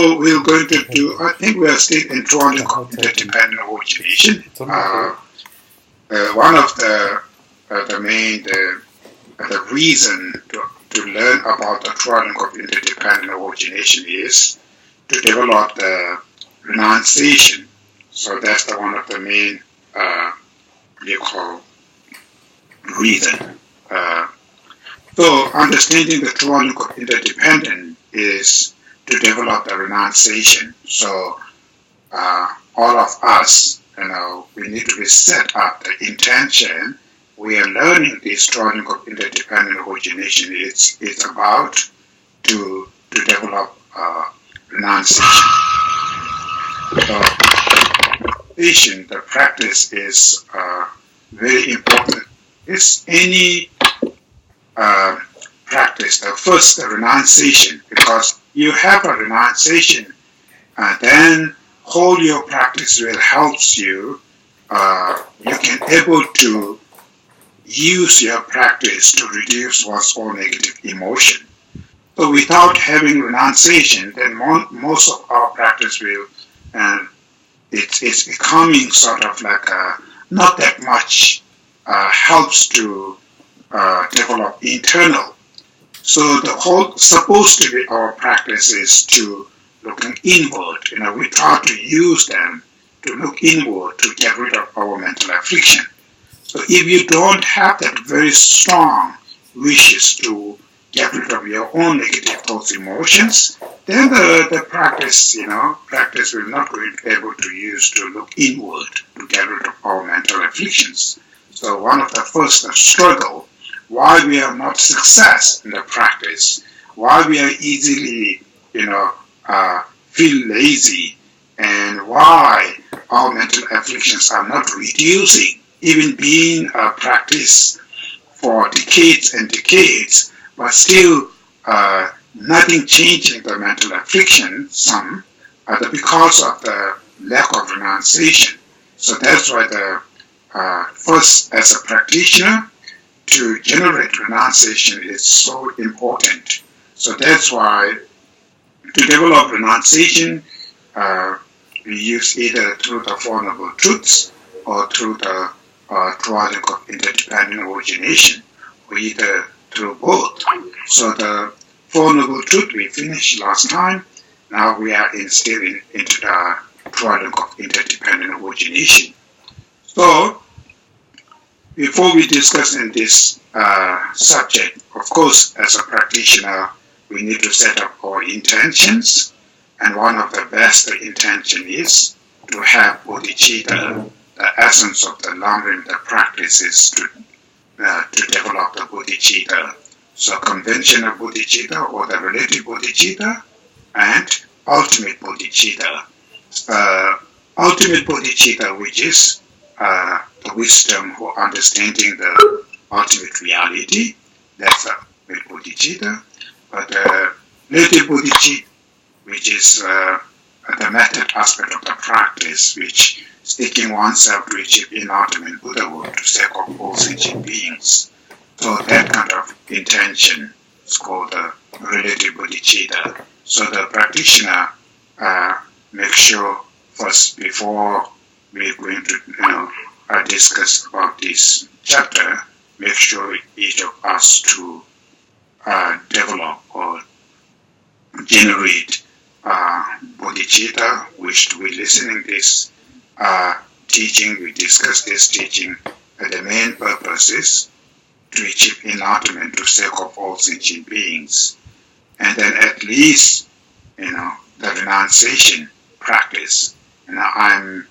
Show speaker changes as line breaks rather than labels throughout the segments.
So we're going to do, I think we are still in triangle of interdependent origination. One of the main the reason to learn about the triangle of interdependent origination is to develop the renunciation. So that's one of the main reason. So understanding the triangle of interdependent is to develop the renunciation. So all of us, we need to be set up the intention. We are learning this triangle of interdependent origination. It's about to develop renunciation. So the practice is very important. It's any practice. First, the renunciation, because you have a renunciation, then whole your practice will help you. You can able to use your practice to reduce what's called negative emotion. So without having renunciation, then most of our practice will, it's becoming sort of like not that much helps to develop internal. So the whole supposed to be our practice is to looking inward. We try to use them to look inward to get rid of our mental affliction. So if you don't have that very strong wishes to get rid of your own negative thoughts, emotions, then the practice, practice will not be able to use to look inward to get rid of our mental afflictions. So one of the first struggle, why we are not success in the practice, why we are easily, feel lazy, and why our mental afflictions are not reducing, even being a practice for decades and decades, but still nothing changing the mental affliction, some, because of the lack of renunciation. So that's why the first, as a practitioner, to generate renunciation is so important. So that's why to develop renunciation, we use either through the Four Noble Truths or through the triangle of interdependent origination, or either through both. So the Four Noble Truths we finished last time. Now we are still into the triangle of interdependent origination. So before we discuss in this subject, of course, as a practitioner, we need to set up our intentions. And one of the best intention is to have bodhicitta, the essence of the Lam Rim, the practice is to develop the bodhicitta. So conventional bodhicitta or the relative bodhicitta and ultimate bodhicitta. Ultimate bodhicitta, which is the wisdom for understanding the ultimate reality, that's a bodhicitta. But relative bodhicitta, which is the method aspect of the practice, which seeking oneself to achieve inultimate Buddhahood to sake of all sentient beings. So that kind of intention is called the relative bodhicitta. So the practitioner make sure first, before we're going to discuss about this chapter, make sure each of us to develop or generate bodhicitta, which to be listening this teaching, we discuss this teaching, the main purpose is to achieve enlightenment to sake of all sentient beings. And then at least, the renunciation practice. I'm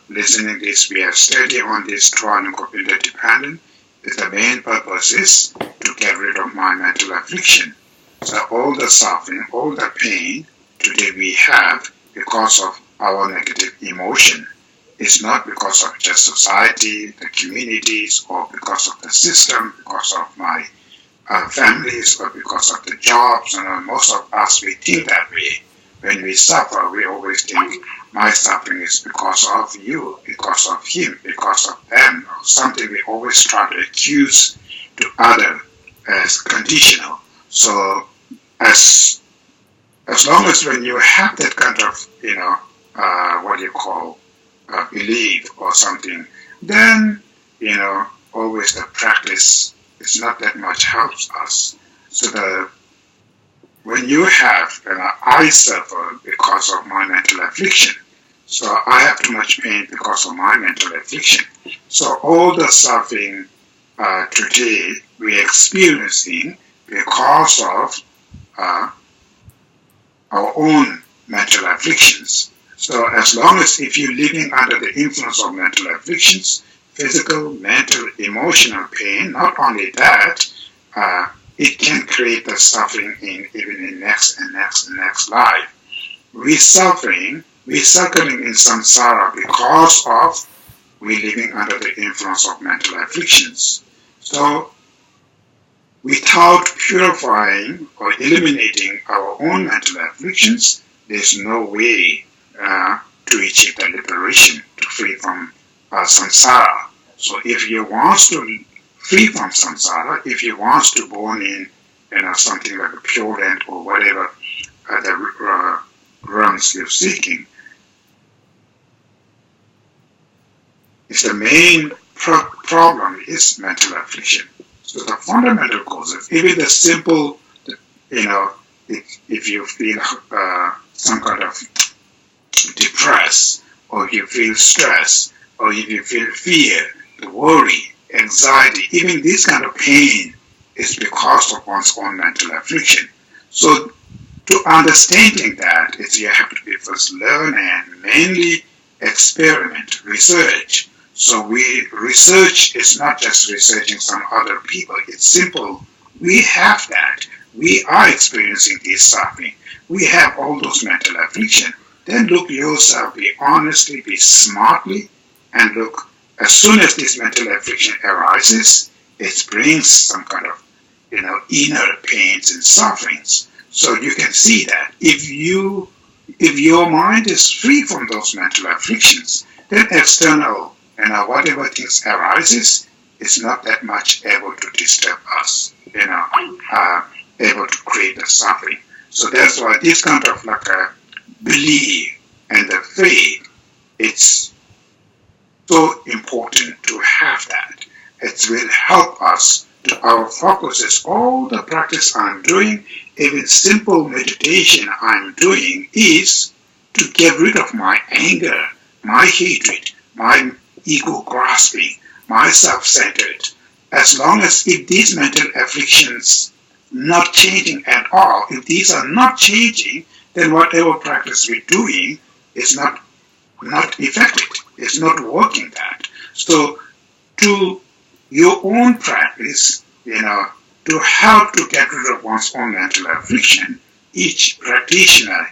listening this, we have studied on this triangle of interdependent. The main purpose is to get rid of my mental affliction. So all the suffering, all the pain today we have because of our negative emotion. It's not because of just society, the communities, or because of the system, because of my families, or because of the jobs. Most of us, we think that way. When we suffer, we always think, my suffering is because of you, because of him, because of them, or something we always try to accuse to others as conditional. So as as long as when you have that kind of, belief or something, then, always the practice is not that much helps us. So when you have, I suffer because of my mental affliction. So I have too much pain because of my mental affliction. So all the suffering today we're experiencing because of our own mental afflictions. So as long as if you're living under the influence of mental afflictions, physical, mental, emotional pain, not only that, it can create the suffering even in next and next and next life. We're suffering in samsara because of we're living under the influence of mental afflictions. So without purifying or eliminating our own mental afflictions, there's no way to achieve the liberation, to free from samsara. So if you want to free from samsara, if you want to born in something like a pure land or whatever the realms you're seeking, if the main problem is mental affliction. So the fundamental causes, even the simple, if you feel some kind of depressed, or if you feel stress, or if you feel fear, worry, anxiety, even this kind of pain is because of one's own mental affliction. So to understanding that, you have to be first learn and mainly experiment, research. So research is not just researching some other people. It's simple. We have that. We are experiencing this suffering. We have all those mental affliction. Then look yourself, be honestly, be smartly, and look, as soon as this mental affliction arises, it brings some kind of, inner pains and sufferings. So you can see that if your mind is free from those mental afflictions, then external, whatever things arises, is not that much able to disturb us, able to create the suffering. So that's why this kind of like a belief and the faith, it's so important to have that. It will help us to our focus is all the practice I'm doing, even simple meditation I'm doing is to get rid of my anger, my hatred, my ego grasping, my self-centered. As long as if these mental afflictions not changing at all, if these are not changing, then whatever practice we're doing is not effective. It's not working that. So to your own practice, to help to get rid of one's own mental affliction, each practitioner,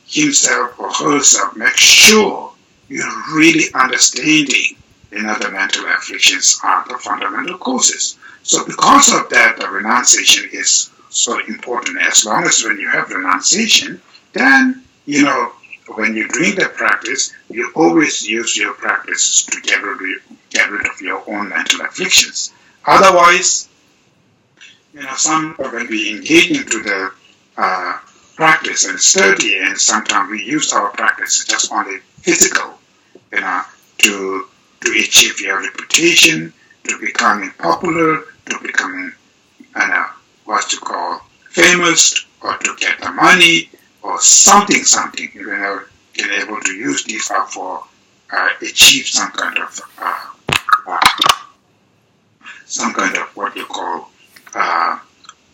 himself or herself, make sure you're really understanding, the mental afflictions are the fundamental causes. So because of that, the renunciation is so important. As long as when you have renunciation, then, when you're doing that practice, you always use your practice to get rid of your own mental afflictions. Otherwise, some when we engage into the practice and study, and sometimes we use our practice just only physical, to achieve your reputation, to becoming popular, to becoming, what you call famous, or to get the money, or something, can able to use these for achieve some kind of what you call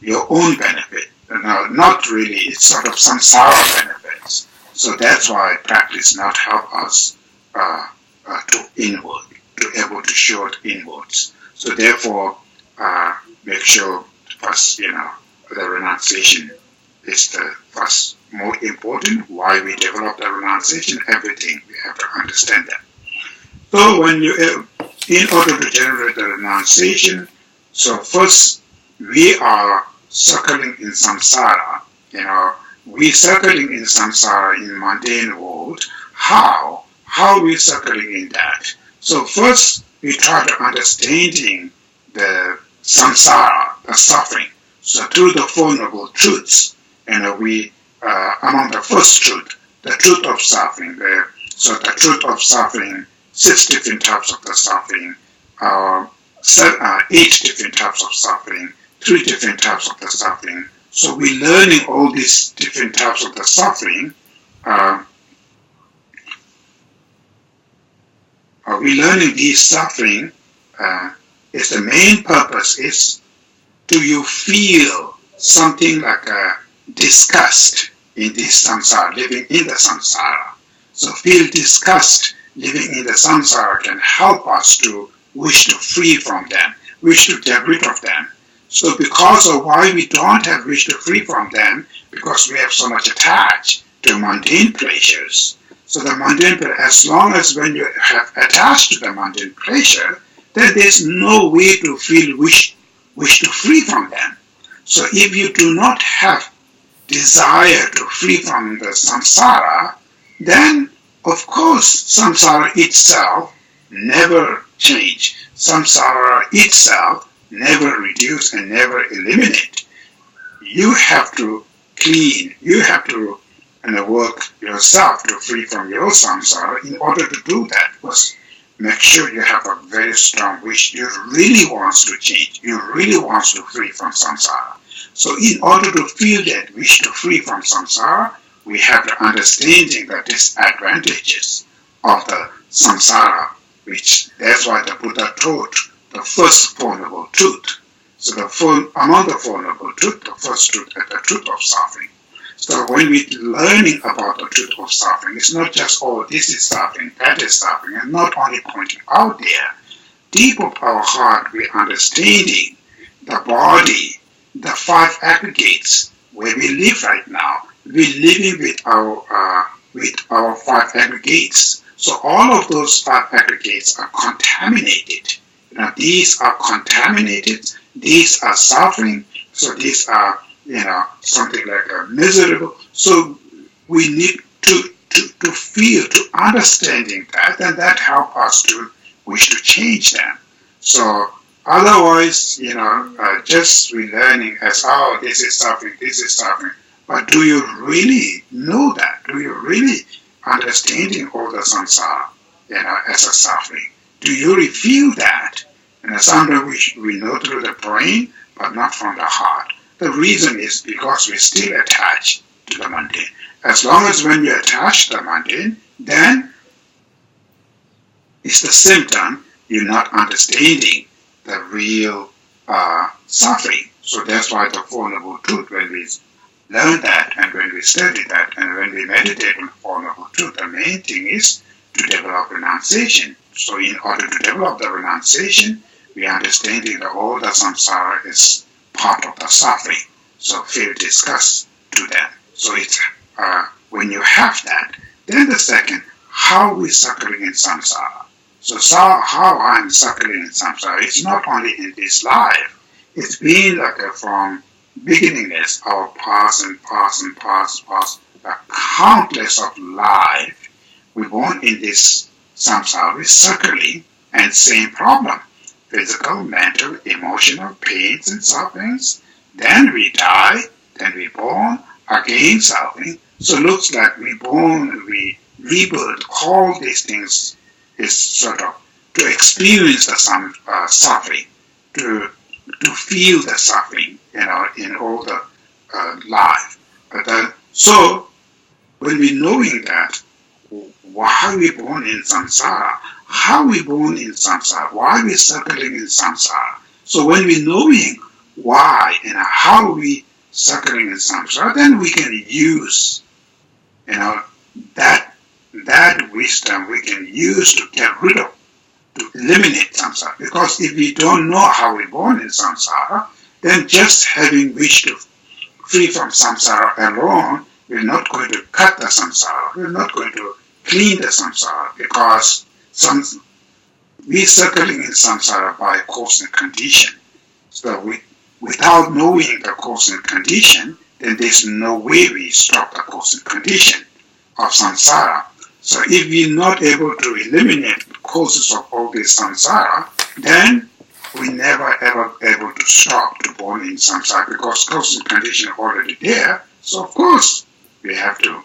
your own benefit. Not really, it's sort of samsara benefits. So that's why practice not help us to inward, to able to show it inwards. So therefore, make sure first, the renunciation is the first more important. Why we develop the renunciation, everything, we have to understand that. So when in order to generate the renunciation, so first we are circling in samsara, we circling in samsara in mundane world. How we circling in that? So first we try to understanding the samsara, the suffering. So through the Four Noble Truths, we among the first truth, the truth of suffering. So the truth of suffering, 6 different types of the suffering, 8 different types of suffering, 3 different types of the suffering. So we're learning all these different types of the suffering. We're learning these suffering. Is the main purpose is, do you feel something like a disgust in this samsara, living in the samsara? So feel disgust living in the samsara can help us to wish to free from them, wish to get rid of them. So because of why we don't have wish to free from them, because we have so much attached to mundane pleasures. So the mundane pleasure, as long as when you have attached to the mundane pleasure, then there's no way to feel wish to free from them. So if you do not have desire to free from the samsara, then of course samsara itself never change. Samsara itself never reduce and never eliminate. You have to clean, you have to work yourself to free from your samsara. In order to do that, first make sure you have a very strong wish. You really wants to change. You really wants to free from samsara. So in order to feel that wish to free from samsara, we have to understanding the disadvantages of the samsara, which that's why the Buddha taught the first Four Noble Truth. So among the Four Noble Truth, the first truth is the truth of suffering. So when we're learning about the truth of suffering, it's not just, oh, this is suffering, that is suffering, and not only pointing out there. Deep of our heart, we're understanding the body, the 5 aggregates where we live right now. We're living with our 5 aggregates. So all of those 5 aggregates are contaminated. These are contaminated. These are suffering. So these are, something like a miserable. So we need to feel, to understanding that, and that help us to wish to change them. So otherwise, just relearning as, oh, this is suffering. But do you really know that? Do you really understanding all the samsara, as a suffering? Do you really feel that? And sometimes we know through the brain, but not from the heart. The reason is because we still attach to the mundane. As long as when you attach to the mundane, then it's the symptom you're not understanding the real suffering. So that's why the Four Noble Truth, when we learn that and when we study that and when we meditate on the Four Noble Truth, the main thing is to develop renunciation. So in order to develop the renunciation, we are understanding that all the samsara is part of the suffering. So feel disgust to that. So it's when you have that, then the second, how we suffering in samsara. So how I'm suffering in samsara, it's not only in this life, it's been like from beginningless, our past, the countless of life we born in this samsara, we're suffering and same problem. Physical, mental, emotional pains and sufferings. Then we die, then we born, again suffering. So it looks like we born, we rebirth, all these things is sort of to experience the suffering, to feel the suffering, in all the life. So when we knowing that, why are we born in samsara? How are we born in samsara? Why are we suffering in samsara? So when we knowing why and how we suffering in samsara, then we can use, that wisdom we can use to get rid of, to eliminate samsara. Because if we don't know how we're born in samsara, then just having wish to free from samsara alone, we're not going to cut the samsara. We're not going to clean the samsara, because we're circling in samsara by cause and condition. So without knowing the cause and condition, then there's no way we stop the cause and condition of samsara. So if we're not able to eliminate the causes of all this samsara, then we never ever able to stop to born in samsara, because cause and condition are already there. So of course we have to,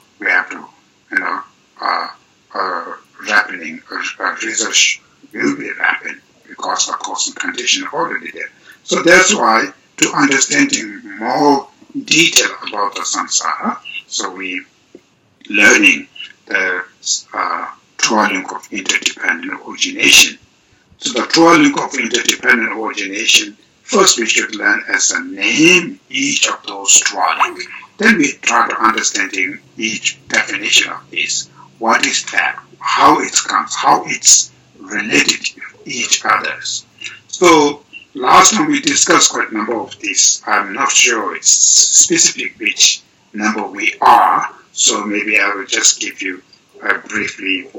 research will be rapid because the cause and condition are already there. So that's why, to understanding more detail about the samsara, so we learning the trial of interdependent origination. So the trial of interdependent origination, first we should learn as a name each of those trial. Then we try to understanding each definition of this. What is that? How it comes? How it's related to each others? So last time we discussed quite a number of these. I'm not sure it's specific which number we are. So maybe I will just give you briefly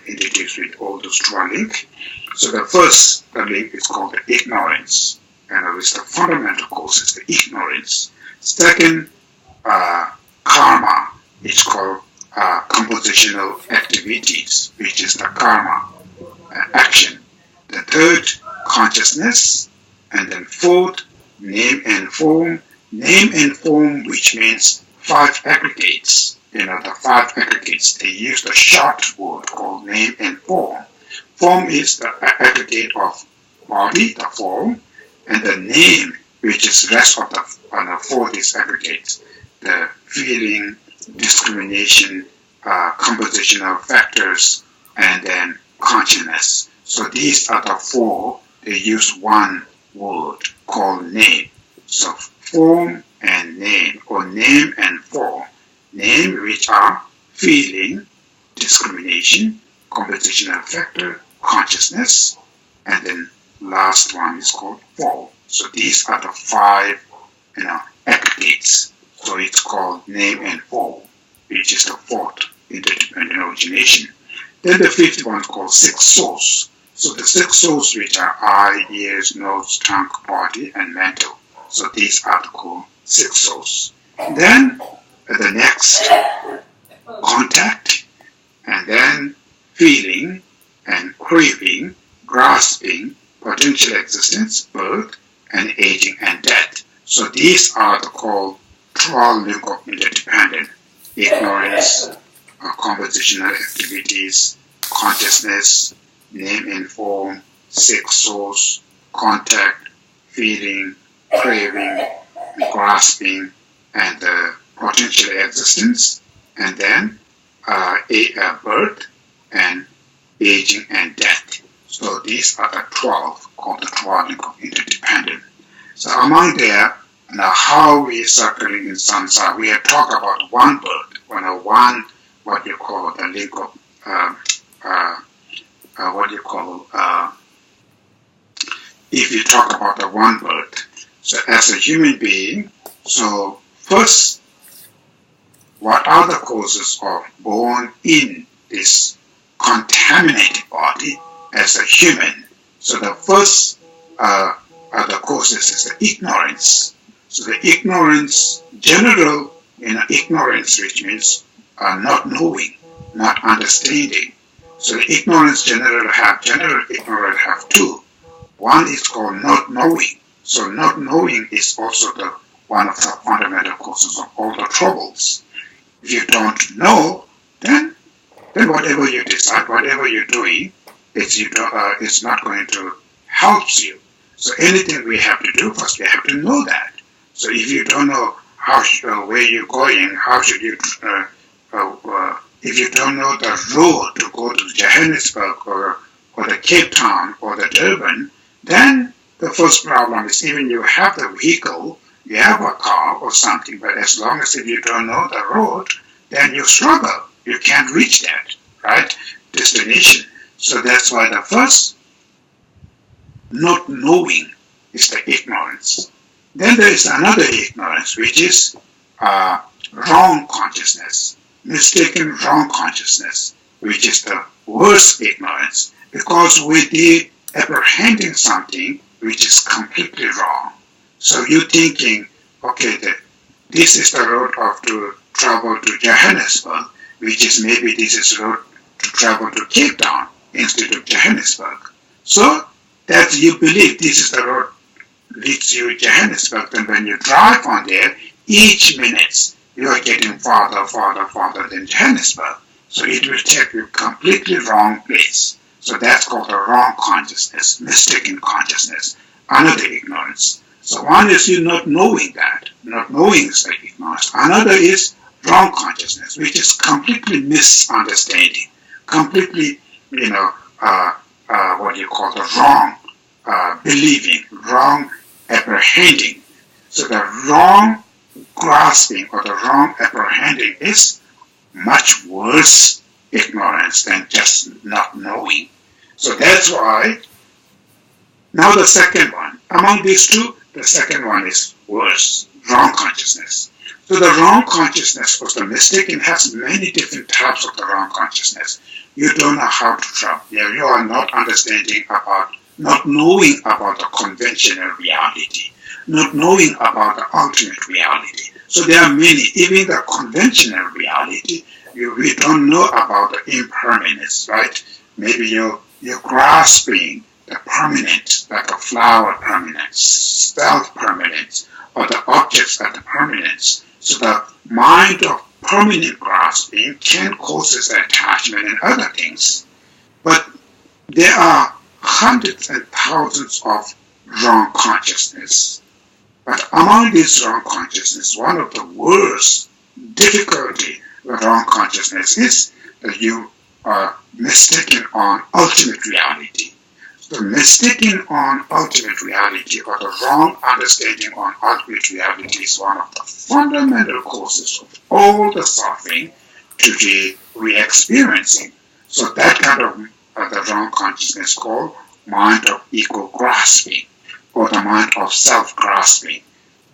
introduce with all those trial link. So the first link is called the ignorance, and it's the fundamental cause is the ignorance. Second, karma, it's called compositional activities, which is the karma action. The third, consciousness, and then fourth, name and form. Name and form, which means 5 aggregates. The 5 aggregates, they use the short word called name and form. Form is the aggregate of body, the form, and the name, which is rest of the 4 these aggregates, the feeling, discrimination, compositional factors, and then consciousness. So these are the 4, they use one word called name. So form and name, or name and form. Name, which are feeling, discrimination, compositional factor, consciousness, and then last one is called form. So these are the 5, aggregates. So it's called name and form, which is the 4th interdependent origination. Then the 5th one is called 6 souls. So the 6 souls, which are eye, ears, nose, tongue, body, and mental. So these are called 6 souls. Then the next, contact, and then feeling, and craving, grasping, potential existence, birth, and aging and death. So these are called trial link of interdependent: ignorance, compositional activities, consciousness, name and form, 6 souls, contact, feeling, craving, grasping, and potential existence, and then birth and aging and death. So these are the 12 called the 12 link of interdependent. So among there, now how we are circling in samsara, we have talked about one birth, one what you call the link of if you talk about the one birth. So as a human being, so first, what are the causes of born in this contaminated body as a human? So the first the causes is the ignorance. So the ignorance, general ignorance, which means not knowing, not understanding. So the ignorance general ignorance have 2. One is called not knowing. So not knowing is also one of the fundamental causes of all the troubles. If you don't know, then whatever you decide, whatever you're doing, it's not going to help you. So anything we have to do, first we have to know that. So if you don't know where you're going, how should you, if you don't know the road to go to Johannesburg or the Cape Town or the Durban, then the first problem is even you have the vehicle, you have a car or something, but as long as if you don't know the road, then you struggle. You can't reach that, right, destination. So that's why the first, not knowing, is the ignorance. Then there is another ignorance, which is wrong consciousness, mistaken wrong consciousness, which is the worst ignorance, because we did apprehending something which is completely wrong. So you're thinking, okay, this is the road to travel to Johannesburg, which is maybe this is road to travel to Cape Town instead of Johannesburg. So that you believe this is the road leads you to Johannesburg, then when you drive on there, each minute you are getting farther than Johannesburg. So it will take you completely wrong place. So that's called the wrong consciousness, mistaken consciousness, another ignorance. So one is you not knowing that. Not knowing is like ignorance. Another is wrong consciousness, which is completely misunderstanding, completely, what you call the wrong believing, wrong apprehending. So the wrong grasping or the wrong apprehending is much worse ignorance than just not knowing. So that's why, now the second one, among these two, the second one is worse, wrong consciousness. So the wrong consciousness or the mistaken has many different types of the wrong consciousness. You don't know how to trap. You are not understanding about, not knowing about the conventional reality, not knowing about the ultimate reality. So there are many, even the conventional reality, we don't know about the impermanence, right? Maybe you're grasping the permanent, like a flower permanence, self-permanence, or the objects at the permanence. So the mind of permanent grasping can cause attachment and other things. But there are hundreds and thousands of wrong consciousness. But among these wrong consciousness, one of the worst difficulty with wrong consciousness is that you are mistaken on ultimate reality. The mistaking on ultimate reality or the wrong understanding on ultimate reality is one of the fundamental causes of all the suffering today we're experiencing. So that kind of the wrong consciousness called mind of ego grasping, or the mind of self-grasping,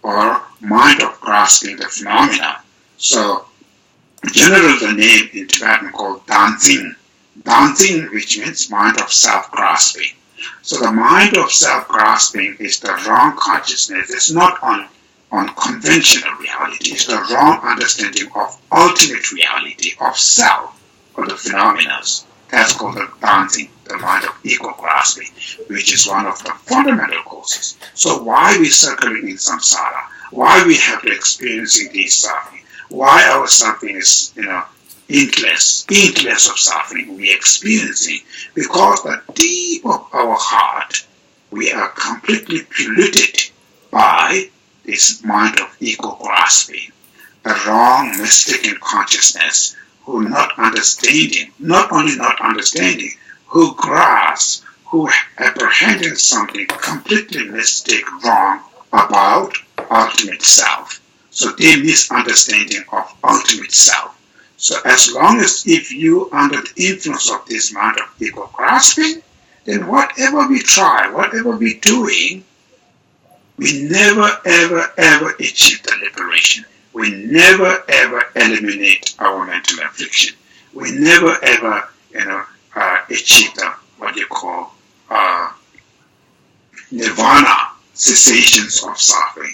or mind of grasping the phenomena. So generally the name in Tibetan called Danzing, which means mind of self-grasping. So the mind of self-grasping is the wrong consciousness. It's not on conventional reality. It's the wrong understanding of ultimate reality, of self, or the phenomena. That's called the dancing, the mind of ego grasping, which is one of the fundamental causes. So why we circling in samsara? Why we have to experiencing these suffering? Why our suffering is, endless of suffering we experiencing? Because the deep of our heart, we are completely polluted by this mind of ego grasping, the wrong mistaken consciousness, who not understanding, not only not understanding, who grasp, who apprehending something completely mistaken, wrong about ultimate self. So they misunderstanding of ultimate self. So as long as if you under the influence of this mind of ego grasping, then whatever we try, whatever we're doing, we never ever achieve the liberation. We never ever eliminate our mental affliction. We never ever achieve the what you call nirvana, cessations of suffering.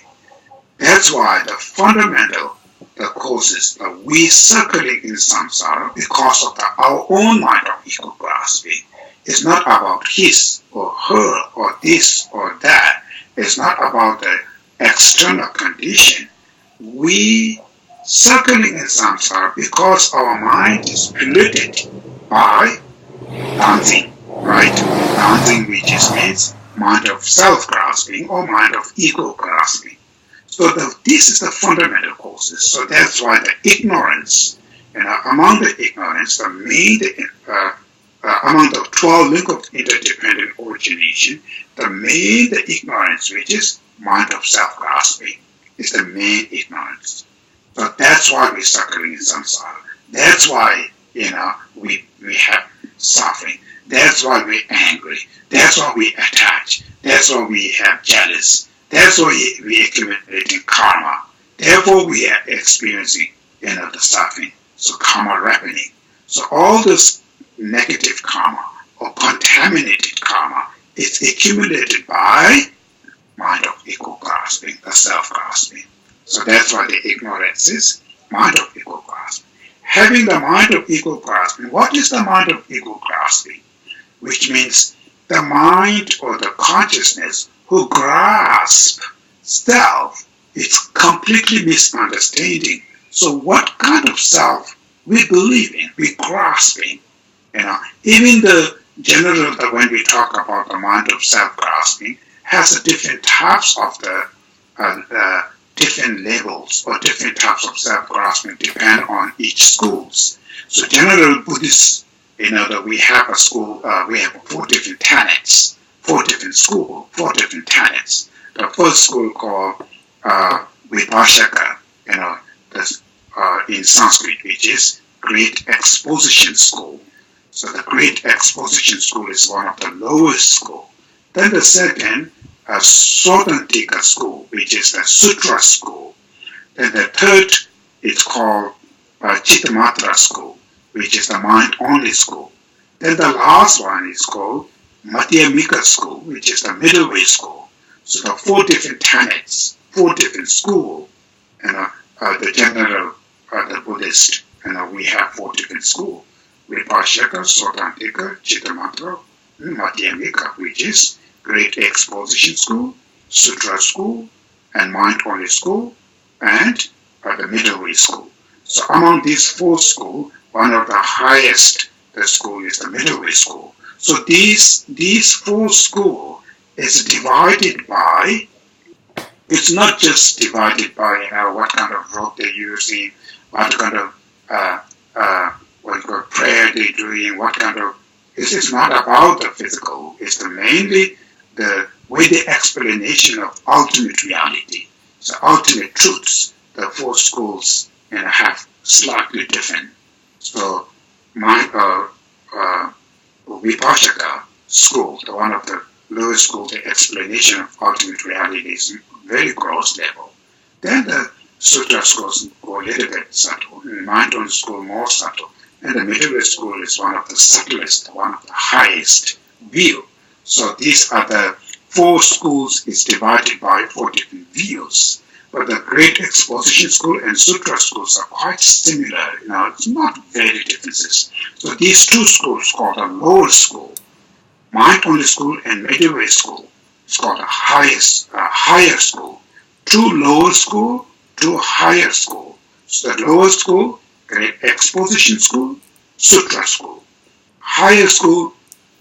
That's why the fundamental the causes that we circling in samsara because of our own mind of ego grasping. It's not about his or her or this or that. It's not about the external condition. We circling in samsara because our mind is polluted by dancing, right? Dancing, which means mind of self-grasping or mind of ego grasping. So this is the fundamental causes. So that's why the ignorance, among the ignorance, the main, among the 12 link of interdependent origination, the ignorance, which is mind of self-grasping, is the main ignorance. So that's why we're suffering in samsara. That's why, we have suffering. That's why we're angry. That's why we attach. That's why we have jealous. That's why we accumulating karma. Therefore, we are experiencing the suffering. So karma reckoning. So all this negative karma or contaminated karma is accumulated by mind of ego grasping, the self-grasping. So that's why the ignorance is mind of ego grasping. Having the mind of ego grasping, what is the mind of ego grasping? Which means the mind or the consciousness who grasp self is completely misunderstanding. So what kind of self we believe in, we grasping, even the general, when we talk about the mind of self-grasping, has a different types of the different levels or different types of self-grasping depend on each schools. So general Buddhists, that we have a school, we have 4 different tenets, 4 different schools, 4 different tenets. The first school called Vipassana, in Sanskrit, which is Great Exposition School. So the Great Exposition School is one of the lowest school. Then the second, Sotantika School, which is the Sutra School. Then the third is called Chittamatra School, which is the mind-only school. Then the last one is called Madhyamika School, which is the middle way school. So the 4 different tenets, 4 different schools, the general, the Buddhist, we have 4 different schools. Vipassana, Sotantika, Chittamatra, Madhyamika, which is Great Exposition School, Sutra School, and Mind-Only School, and the Middle Way School. So among these 4 schools, one of the highest the school is the Middle Way School. So these 4 schools is divided by, it's not just divided by what kind of rope they're using, what kind of prayer they're doing, what kind of, this is not about the physical, it's mainly the way the explanation of ultimate reality. So ultimate truths, the 4 schools have slightly different. So my Vipassana school, the one of the lowest school, the explanation of ultimate reality is very gross level. Then the Sutra schools go a little bit subtle, and the mind-only school more subtle. And the middle way school is one of the subtlest, one of the highest view. So these are the 4 schools is divided by 4 different views. But the Great Exposition School and Sutra schools are quite similar. It's not very differences. So these 2 schools called the lower school, mind-only school and middle way school. It's called the higher school. 2 lower school, 2 higher school. So the lower school, Great Exposition School, Sutra school. Higher school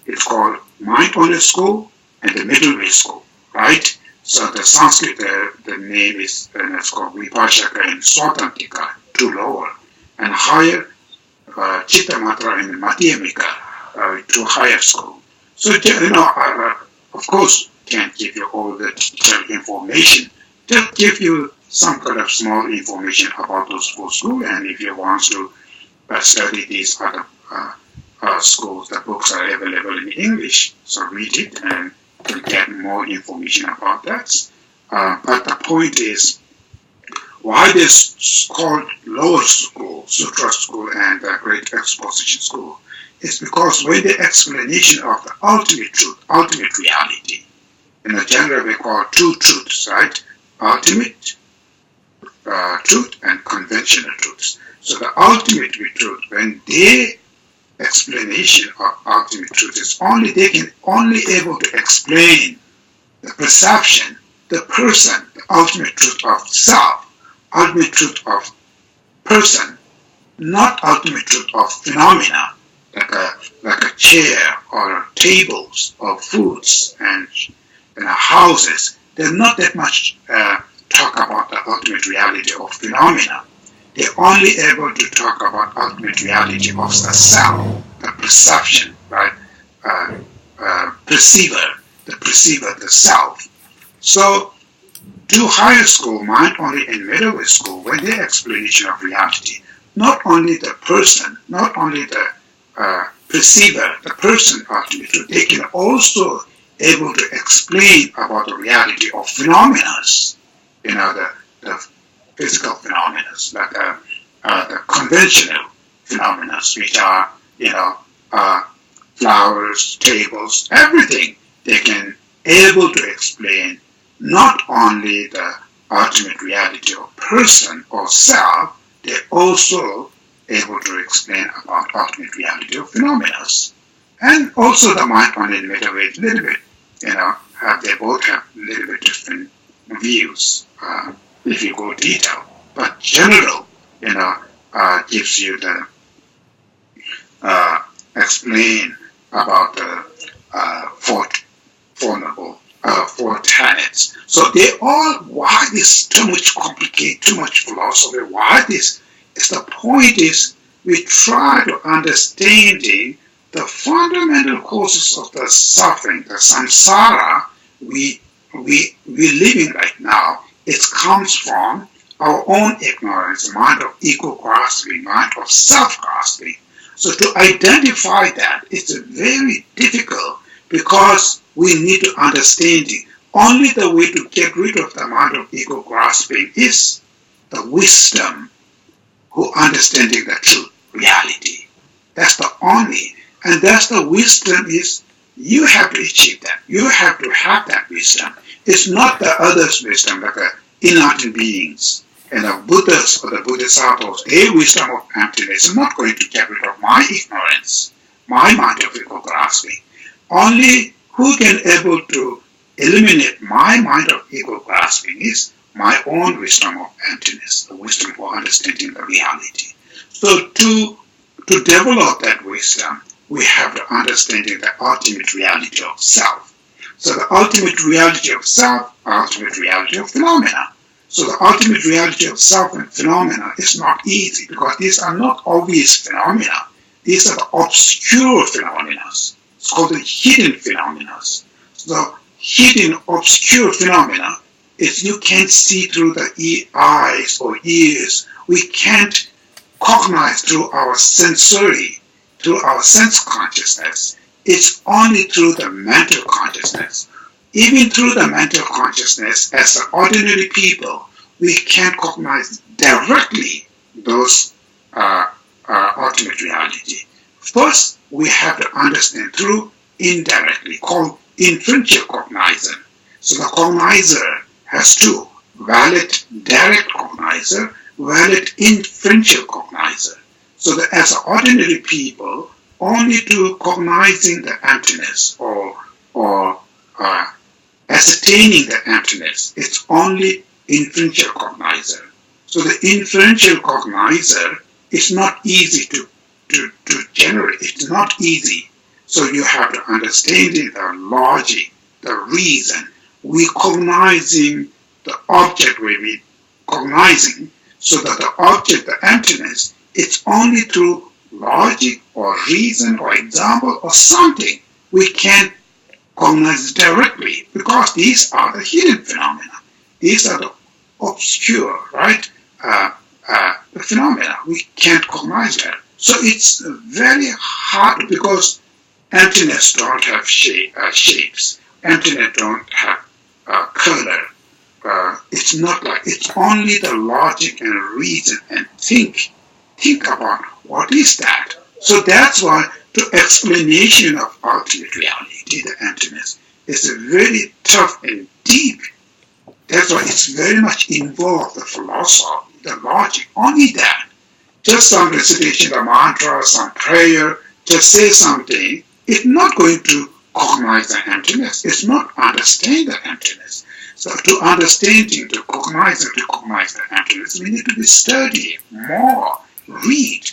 is called mind-only school and the middle way school, right? So the Sanskrit, the name is it's called Vipassana and Sotantika, 2 lower, and higher Chittamatra and Madhyamika, 2 higher school. So of course, can't give you all the detailed information. Just give you some kind of small information about those 4 schools, and if you want to study these other schools, the books are available in English, so read it and to get more information about that. But the point is, why this called lower school, Sutra school, and the Great Exposition School, is because when the explanation of the ultimate truth, ultimate reality, in the general we call 2 truths, right? Ultimate truth and conventional truths. So the ultimate truth, when they explanation of ultimate truth is they can only able to explain the perception, the person, the ultimate truth of self, ultimate truth of person, not ultimate truth of phenomena, like a chair or tables or foods and houses. They're not that much talk about the ultimate reality of phenomena. They're only able to talk about ultimate reality of the self, the perception, right? Perceiver, the self. So, 2 higher school, mind-only and middle way school, when their explanation of reality, not only the person, not only the perceiver, the person ultimately, they can also able to explain about the reality of phenomena, the physical phenomena, like the conventional phenomena, which are, flowers, tables, everything. They can able to explain not only the ultimate reality of person or self, they're also able to explain about ultimate reality of phenomena. And also the mind-only and middle way, a little bit, they both have a little bit different views if you go detail. But general, gives you the explain about the four tenets. So they all, why this too much complicated, too much philosophy? Why this? The point is we try to understanding the fundamental causes of the suffering, the samsara we living right now. It comes from our own ignorance, mind of ego grasping, mind of self grasping. So to identify that, it's very difficult because we need to understand it. Only the way to get rid of the mind of ego grasping is the wisdom who understanding the truth, reality. That's the only, and that's the wisdom is you have to achieve that. You have to have that wisdom. It's not the other's wisdom, like the enlightened beings and the Buddhas or the Bodhisattvas. Their wisdom of emptiness is not going to get rid of my ignorance, my mind of ego grasping. Only who can able to eliminate my mind of ego grasping is my own wisdom of emptiness, the wisdom for understanding the reality. So to develop that wisdom, we have to understanding the ultimate reality of self. So the ultimate reality of self, ultimate reality of phenomena. So the ultimate reality of self and phenomena is not easy because these are not obvious phenomena. These are the obscure phenomena. It's called the hidden phenomena. So the hidden, obscure phenomena is you can't see through the eyes or ears. We can't cognize through our sensory, through our sense consciousness. It's only through the mental consciousness. Even through the mental consciousness, as ordinary people, we can't cognize directly those ultimate reality. First, we have to understand through indirectly, called inferential cognizing. So the cognizer has two, valid direct cognizer, valid inferential cognizer. So that as ordinary people, only to cognizing the emptiness or ascertaining the emptiness, it's only inferential cognizer. So the inferential cognizer is not easy to generate. It's not easy. So you have to understand the logic, the reason. We cognizing the object we cognizing, so that the object, the emptiness, it's only through logic or reason or example or something we can't cognize directly because these are the hidden phenomena. These are the obscure, right? The phenomena. We can't cognize that. So it's very hard because emptiness don't have shapes. Emptiness don't have color. It's not like, it's only the logic and reason and think about what is that. So that's why the explanation of ultimate reality, the emptiness, is very tough and deep. That's why it's very much involved, the philosophy, the logic, only that. Just some recitation of mantra, some prayer, just say something, it's not going to cognize the emptiness. It's not understand the emptiness. So to understanding, to cognize the emptiness, we need to be study more, read,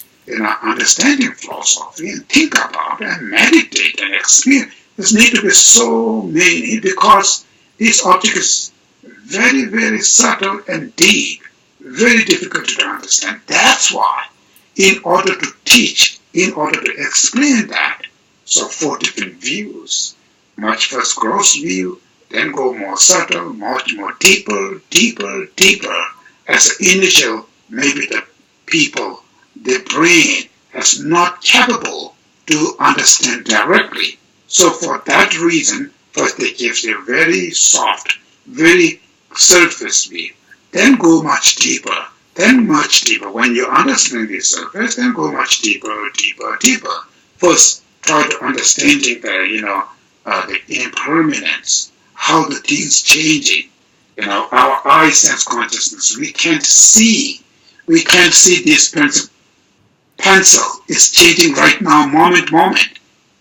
understanding philosophy and think about and meditate and experience. There's need to be so many because this object is very, very subtle and deep, very difficult to understand. That's why, in order to teach, in order to explain that, so 4 different views, much first gross view, then go more subtle, much more deeper, as the initial, maybe the people, the brain is not capable to understand directly. So for that reason, first they give you very soft, very surface view, then go much deeper. When you understand the surface, then go much deeper. First, try to understanding the impermanence, how the things changing. Our eye sense consciousness, we can't see this pencil is changing right now, moment.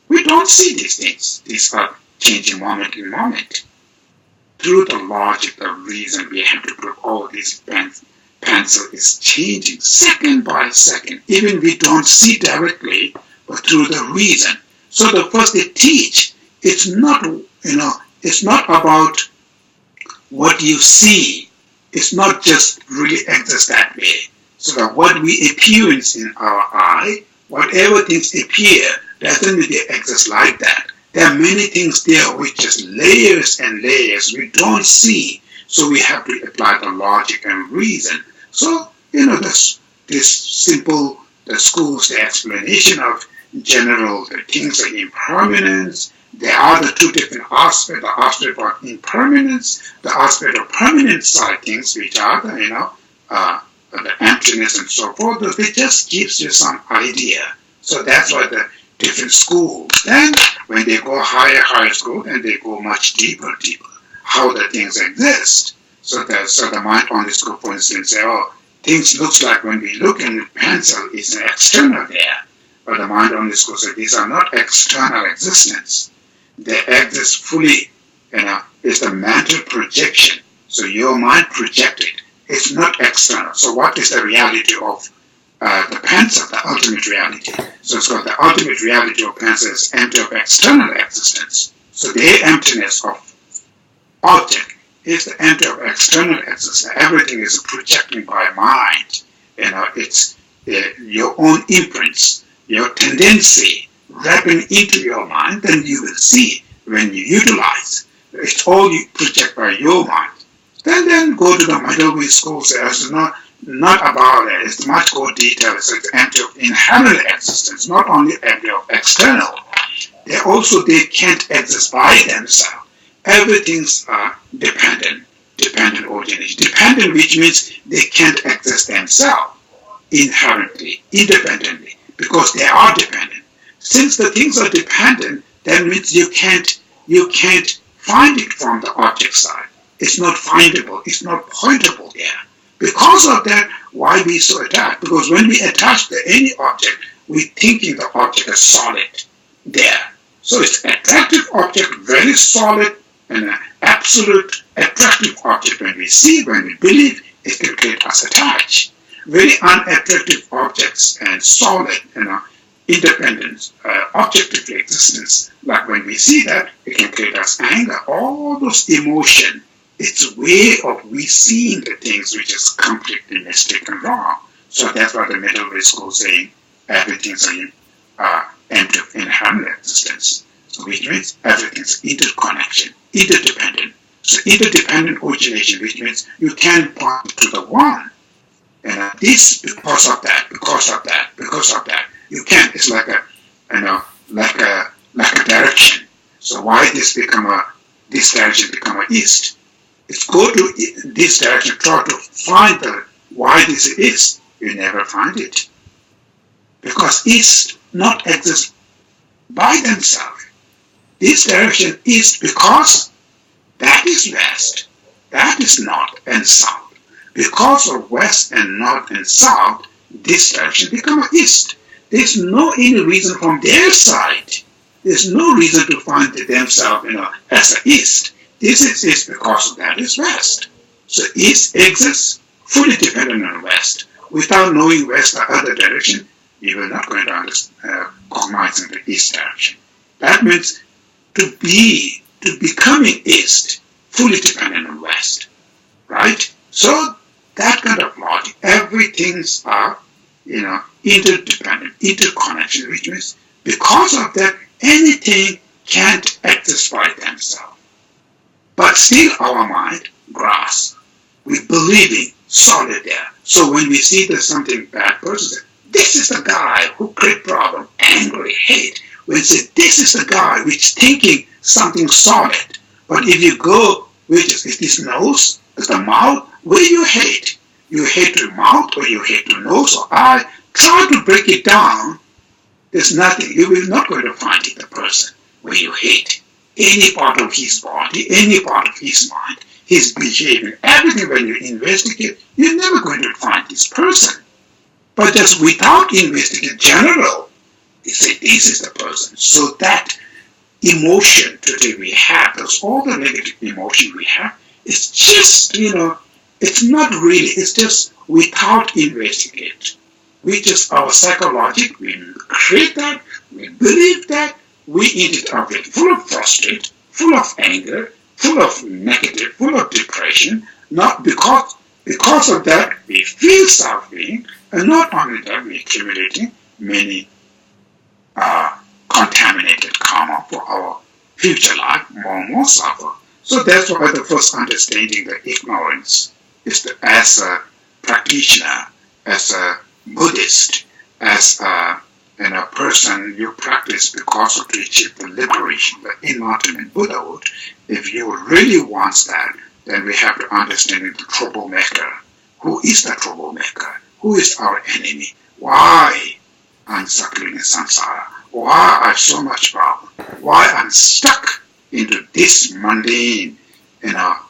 We don't see these things. These are changing moment in moment. Through the logic, the reason, we have to put all these pencil is changing second by second. Even we don't see directly, but through the reason. So the first they teach, it's not about what you see. It's not just really exists that way. So that what we experience in our eye, whatever things appear, doesn't really exist like that. There are many things there which just layers and layers we don't see. So we have to apply the logic and reason. So, this simple, the school's the explanation of general, the things are impermanence. There are the two different aspects, the aspect of impermanence, the aspect of permanent side things, which are the emptiness and so forth. It just gives you some idea. So that's why the different schools. Then when they go higher school, then they go much deeper, how the things exist. So the mind-only school, for instance, say, things looks like when we look in the pencil, it's an external there. But the mind-only school says these are not external existence. They exist fully, it's the mental projection. So your mind projected. It's not external. So what is the reality of the pencil, the ultimate reality? So it's called the ultimate reality of pencil is empty of external existence. So the emptiness of object is the empty of external existence. Everything is projecting by mind. It's your own imprints, your tendency wrapping into your mind, then you will see when you utilize. It's all you project by your mind. Then go to the middle way school. So it's not about it. It's much more detailed. It's empty of inherent existence, not only empty of external. They can't exist by themselves. Everything's dependent origination. Dependent, which means they can't exist themselves inherently, independently, because they are dependent. Since the things are dependent, that means you can't find it from the object side. It's not findable. It's not pointable there. Because of that, why we so attached? Because when we attach to any object, we're thinking the object is solid there. So it's attractive object, very solid, and an absolute attractive object. When we see, when we believe, it can create us attached. Very unattractive objects and solid, independent, objective existence. Like when we see that, it can create us anger. All those emotion, it's a way of we seeing the things which is completely mistaken wrong. So that's why the middle way school saying everything's empty of inherent existence. So which means everything's interconnection, interdependent. So interdependent origination, which means you can point to the one. And this because of that. You can't. It's like a direction. So why this direction become a east? It's go to this direction, try to find why this is east. You never find it. Because east not exist by themselves. This direction is because that is west, that is north and south. Because of west and north and south, this direction become east. There's no any reason from their side. There's no reason to find themselves, as the east. This is east because of that is west. So east exists fully dependent on west. Without knowing west or other direction, you will not going to understand cognizing the east direction. That means to becoming east, fully dependent on west, right? So that kind of logic, everything's are, interdependent, interconnection, which means because of that, anything can't exist by themselves. But still our mind grasps. We believing solid there. So when we see there's something bad person, this is the guy who create problem, angry, hate. When we say this is the guy which thinking something solid. But if you go, which is this nose, is the mouth, where you hate? You hate the mouth or you hate the nose or eye. Try to break it down. There's nothing. You will not going to find it, the person where you hate. Any part of his body, any part of his mind, his behavior, everything when you investigate, you're never going to find this person. But just without investigating general, you say this is the person. So that emotion today we have, all the negative emotion we have, it's just, It's not really, it's just without investigate. We just, our psychological, we create that, we believe that, we ended up with full of frustration, full of anger, full of negative, full of depression. Not because of that, we feel suffering, and not only that, we're accumulating many contaminated karma for our future life, more and more suffer. So that's why the first understanding the ignorance is as a practitioner, as a Buddhist, as a person you practice because of to achieve the liberation, the enlightenment Buddhahood. If you really want that, then we have to understand the troublemaker. Who is the troublemaker? Who is our enemy? Why I'm suffering in samsara? Why I have so much problem? Why I'm stuck into this mundane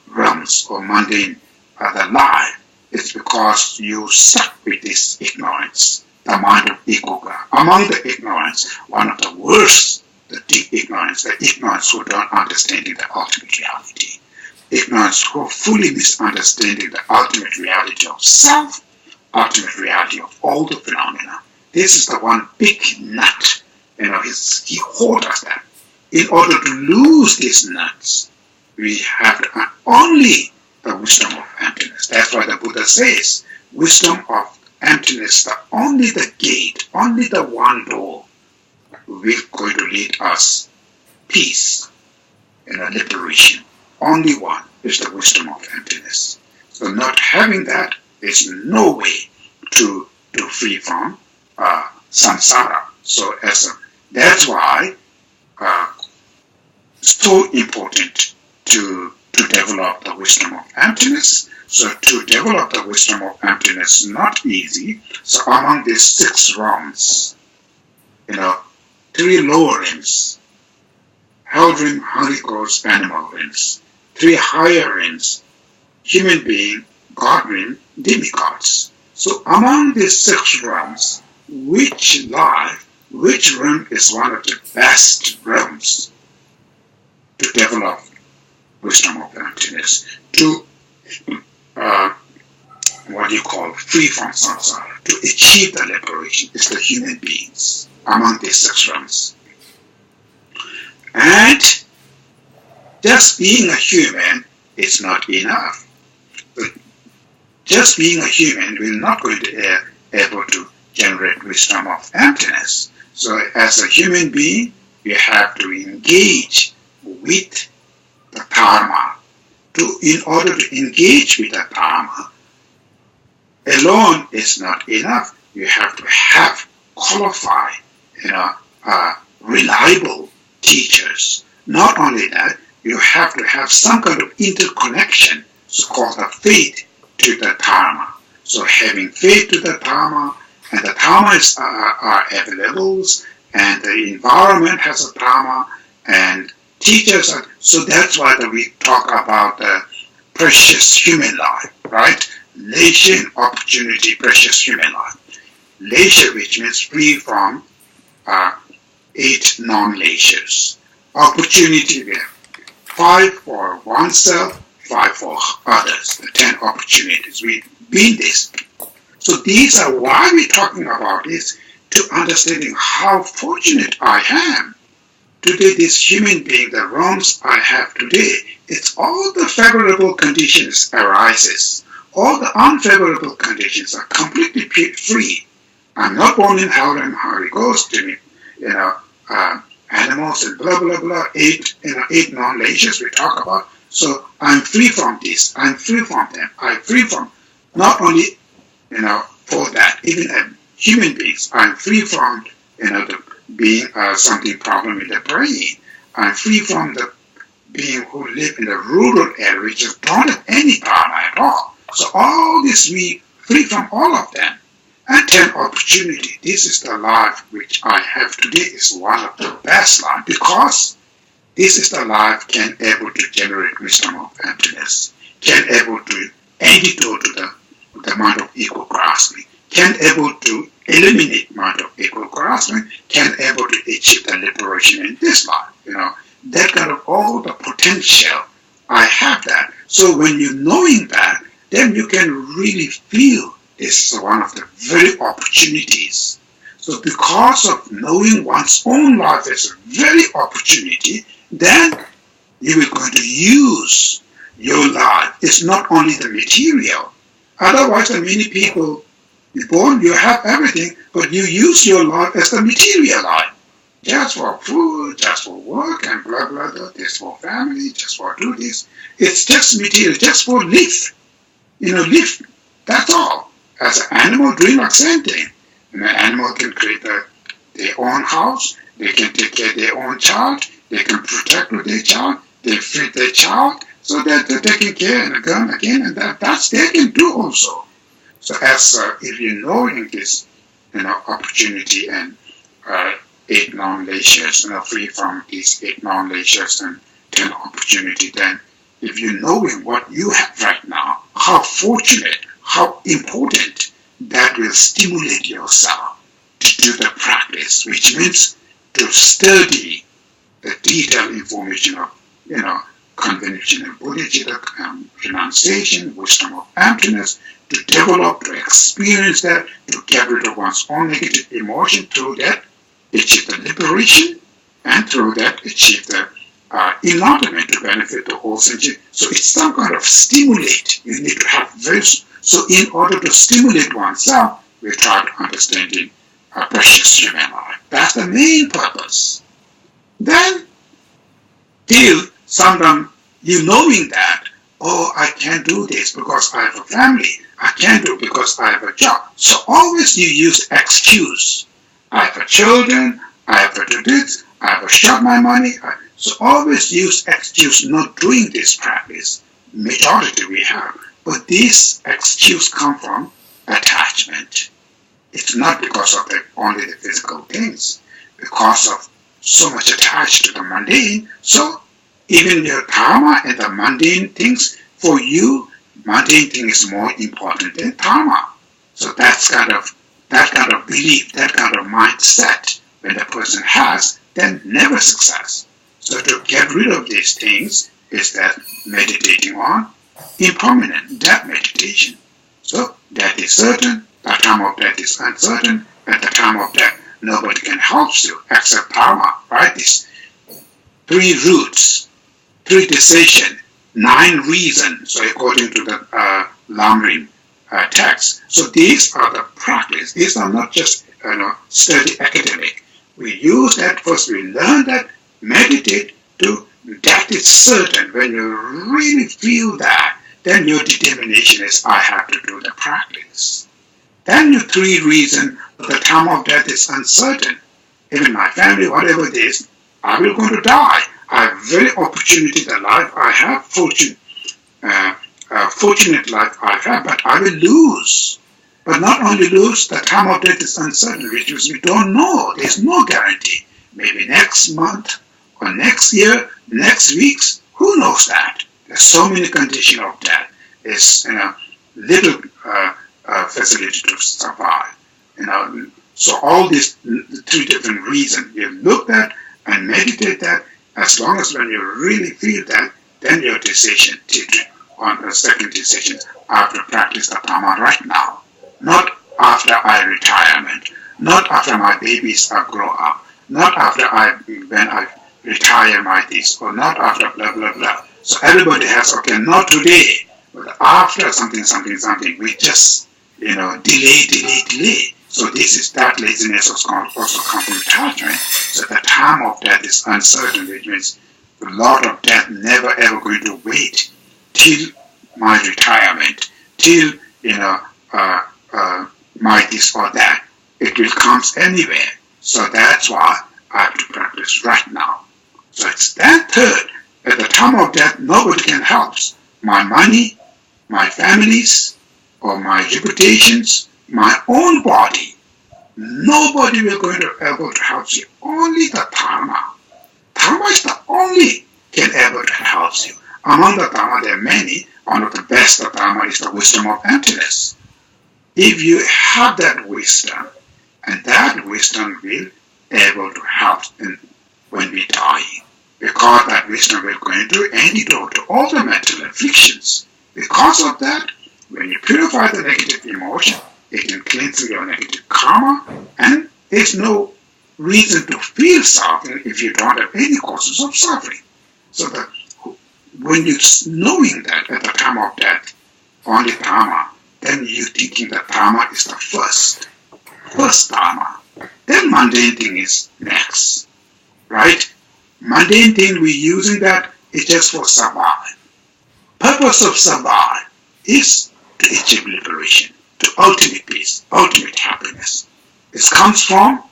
realms or mundane life? It's because you stuck with this ignorance, the mind of ego. Among the ignorance, one of the worst, the deep ignorance, the ignorance who don't understanding the ultimate reality. Ignorance who fully misunderstanding the ultimate reality of self, ultimate reality of all the phenomena. This is the one big nut. He holds us that. In order to lose these nuts, we have to only the wisdom of emptiness. That's why the Buddha says, wisdom of emptiness, only the gate, only the one door will going to lead us peace and liberation. Only one is the wisdom of emptiness. So not having that is no way to free from samsara. So that's why so important to develop the wisdom of emptiness. So to develop the wisdom of emptiness is not easy. So among these 6 realms, 3 lower realms, hell rim, hungry ghosts, animal realms, 3 higher realms, human being, God rim, demigods. So among these 6 realms, which realm is one of the best realms to develop wisdom of emptiness, to free from samsara, to achieve the liberation, is the human beings among these 6 realms. And just being a human is not enough. Just being a human will not going to be able to generate wisdom of emptiness. So as a human being, you have to engage with the Dharma. In order to engage with the Dharma, alone is not enough. You have to have qualified, reliable teachers. Not only that, you have to have some kind of interconnection, so-called the faith to the Dharma. So having faith to the Dharma, and the Dharmas are available, and the environment has a Dharma, and teachers are, so that's why we talk about the precious human life, right? Leisure and opportunity, precious human life. Leisure, which means free from 8 non-leisures. Opportunity, we have 5 for oneself, 5 for others, the 10 opportunities. We've been this. So these are why we're talking about this, to understanding how fortunate I am. Today, this human being, the realms I have today, it's all the favorable conditions arises. All the unfavorable conditions are completely free. I'm not born in hell and hungry ghosts, animals and blah, blah, blah, 8 non-leisures we talk about. So I'm free from this. I'm free from them. I'm free from not only, for that, even human beings. I'm free from, the being something problem in the brain. I'm free from the being who live in the rural area, which don't have any dharma at all. So all this, we free from all of them. And 10 opportunity. This is the life which I have today, is one of the best life, because this is the life can able to generate wisdom of emptiness, can able to antidote to the mind of ego grasping, can able to eliminate mind of ego grasping, can able to achieve the liberation in this life. That kind of all the potential, I have that. So when you're knowing that, then you can really feel this is one of the very opportunities. So because of knowing one's own life as a very opportunity, then you are going to use your life. It's not only the material. Otherwise, many people, you're born, you have everything, but you use your life as the material life. Just for food, just for work, and blah, blah, blah, just for family, just for do this. It's just material, just for live. Live, that's all. As an animal, doing the same thing. An animal can create their own house, they can take care of their own child, they can protect their child, they feed their child, so that they're taking care and again, and that's they can do also. So as if you know in this, opportunity and 8 non-leisures, free from these 8 non-leisures and 10 opportunity, then if you know in what you have right now, how fortunate, how important, that will stimulate yourself to do the practice, which means to study the detailed information of, conventional Buddhism, renunciation, wisdom of emptiness, to develop, to experience that, to get rid of one's own negative emotion, through that achieve the liberation, and through that achieve the enlightenment to benefit the whole sentient. So it's some kind of stimulate. You need to have this. So in order to stimulate oneself, we try to understanding a precious human life. That's the main purpose. Then, till sometimes you knowing that, oh, I can't do this because I have a family. I can't do it because I have a job. So always you use excuse. I have children, I have to do this, I have to shove my money. So always use excuse not doing this practice. Majority we have. But this excuse come from attachment. It's not because of only the physical things. Because of so much attached to the mundane. So even your karma and the mundane things, for you, mundane thing is more important than karma. So that's kind of belief, that kind of mindset, when the person has, then never success. So to get rid of these things is that meditating on impermanent death meditation. So death is certain, the time of death is uncertain, at the time of death nobody can help you except karma, right? These 3 roots, 3 decisions, 9 reasons, so according to the Lam Rim text. So these are the practice. These are not just study academic. We use that first, we learn that, meditate to that is certain. When you really feel that, then your determination is, I have to do the practice. Then your 3 reasons, the time of death is uncertain. Even my family, whatever it is, I will go to die. I have very opportunity, the life I have, fortunate life I have, but I will lose. But not only lose, the time of death is uncertain, which means we don't know. There's no guarantee. Maybe next month, or next year, next weeks, who knows that? There's so many conditions of death. There's little facility to survive. So all these 3 different reasons, you look at and meditate that. As long as when you really feel that, then your decision on the second decision, I have to practice the Dhamma right now. Not after I retirement, not after my babies are grow up, not after when I retire my this, or not after blah blah blah. So everybody has, okay, not today, but after something, we just delay. So this is that laziness also comes from attachment. So the time of death is uncertain, which means the Lord of death never ever going to wait till my retirement, till my this or that. It will come anywhere. So that's why I have to practice right now. So it's that third. At the time of death, nobody can help. My money, my families, or my reputations, my own body. Nobody will going to be able to help you. Only the Dharma. Dharma is the only can able to help you. Among the Dharma, there are many. One of the best of Dharma is the wisdom of emptiness. If you have that wisdom, and that wisdom will able to help when we die, because that wisdom will going to antidote to all the mental afflictions. Because of that, when you purify the negative emotion, it can cleanse your negative karma, and there's no reason to feel suffering if you don't have any causes of suffering. So that when you're knowing that at the time of death, only Dharma, then you're thinking that Dharma is the first Dharma. Then mundane thing is next, right? Mundane thing we're using that is just for survival. Purpose of survival is to achieve liberation, to ultimate peace, ultimate happiness. It comes from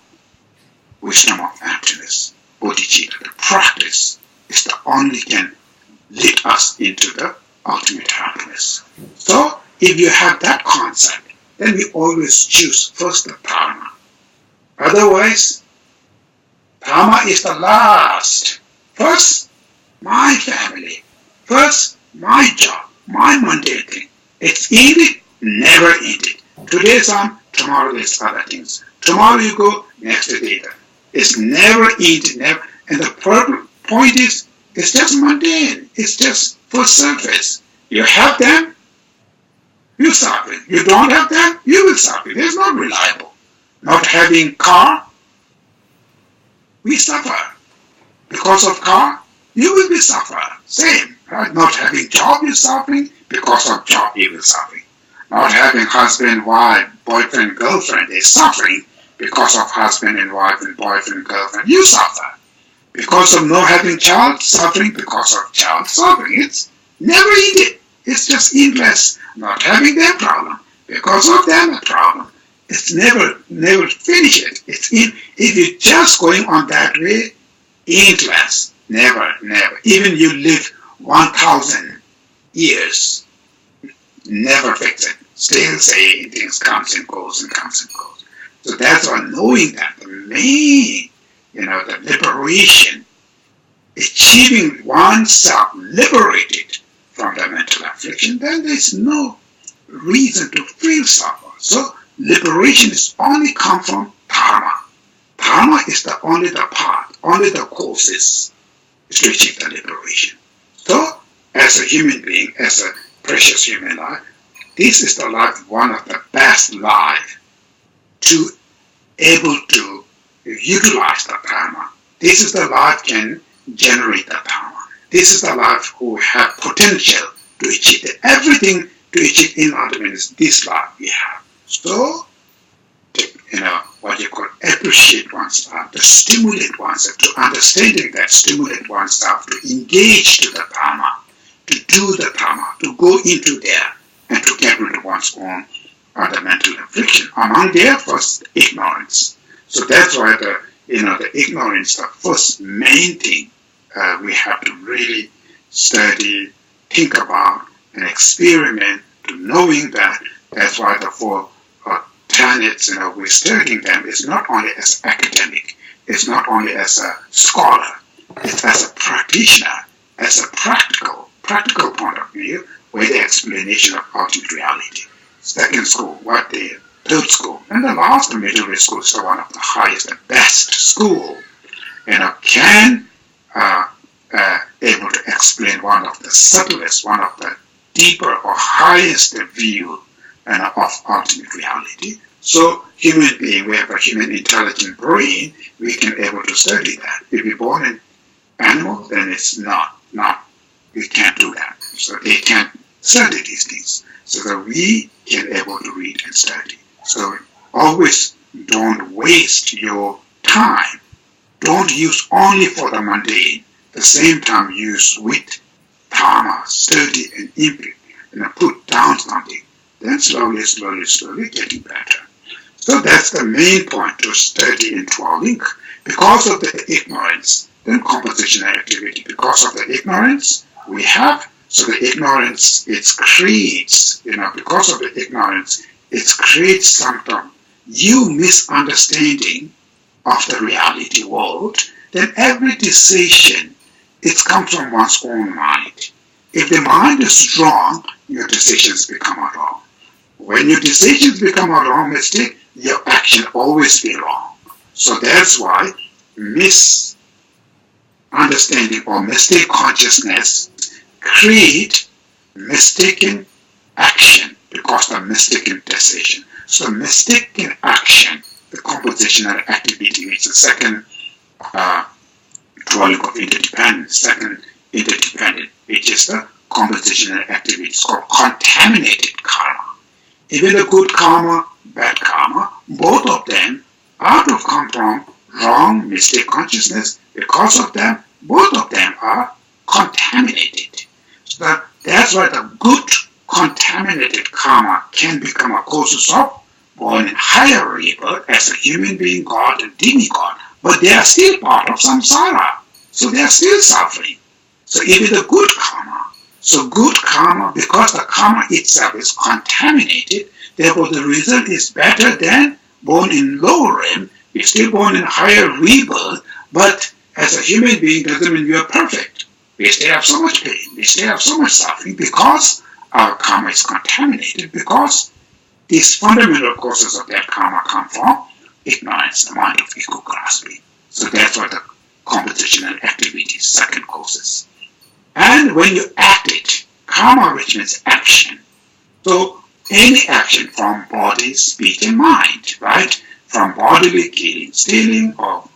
wisdom of emptiness, bodhicitta. The practice is the only can lead us into the ultimate happiness. So if you have that concept, then we always choose first the Dharma. Otherwise, Dharma is the last. First, my family. First, my job, my mundane thing. It's ended, never ended. Today some, tomorrow there's other things. Tomorrow you go, next day that. It's never ended, never. And the point is, it's just mundane. It's just for surface. You have them, you suffer. You don't have them, you will suffer. There's not reliable. Not having car, we suffer. Because of car, you will be suffer. Same, right? Not having job, you're suffering. Because of job, you will suffer. Not having husband, wife, boyfriend, girlfriend, they're suffering. Because of husband and wife and boyfriend, girlfriend, you suffer. Because of not having child, suffering. Because of child, suffering. It's never ended. It's just endless. Not having them, problem. Because of them, a problem. It's never finished. It's if you're just going on that way, endless. Never. Even you live 1,000 years, never fix it. Still saying things comes and goes and comes and goes. So that's why knowing that the main, the liberation, achieving oneself liberated from the mental affliction, then there's no reason to feel suffer. So liberation is only come from Dharma. Dharma is only the path, only the courses to achieve the liberation. So as a human being, as a precious human life, this is the life, one of the best life to able to utilize the Dharma. This is the life can generate the Dharma. This is the life who have potential to achieve everything to achieve enlightenment is this life we have. So, what you call appreciate oneself, to stimulate oneself, to understanding that, stimulate oneself, to engage to the Dharma, to do the Dharma, to go into there, and to get rid of one's own mental affliction. Among their first ignorance. So that's why the ignorance, the first main thing we have to really study, think about, and experiment to knowing that. That's why the four planets, we're studying them. It's not only as academic, it's not only as a scholar, it's as a practitioner, as a practical point of view, where the explanation of ultimate reality. Second school, third school, and the last middle school is one of the highest and best school, can able to explain one of the subtlest, one of the deeper or highest view of ultimate reality. So human being, we have a human intelligent brain, we can able to study that. If you're born an animal, then it's not, we can't do that. So they can't study these things. So that we can able to read and study. So always don't waste your time. Don't use only for the mundane. The same time use with Dharma, study and input, put down something. Then slowly getting better. So that's the main point to study and dwelling. Because of the ignorance, then compositional activity. Because of the ignorance we have, so the ignorance, it creates, because of the ignorance, it creates something, you misunderstanding of the reality world, then every decision, it comes from one's own mind. If the mind is wrong, your decisions become wrong. When your decisions become a wrong mistake, your action always be wrong. So that's why misunderstanding or mistake consciousness create mistaken action. because of mistaken decision. So mistaken action, the compositional activity, which is the second dwelling of interdependence, second interdependent, which is the compositional activity. It's called contaminated karma. Even the good karma, bad karma, both of them out of come from wrong, mistake consciousness. Because of them, both of them are contaminated. So that's why the good contaminated karma can become a causes of born in higher rebirth as a human being, God, and demigod, but they are still part of samsara. So they are still suffering. So even the good karma. So good karma, because the karma itself is contaminated, therefore the result is better than born in lower realm. You're still born in higher rebirth, but as a human being doesn't mean you are perfect. We still have so much pain, we still have so much suffering because our karma is contaminated, because these fundamental causes of that karma come from ignorance, the mind of ego grasping. So that's what the compositional activity, second causes. And when you act it, karma, which means action. So any action from body, speech, and mind, right? From bodily killing, stealing, or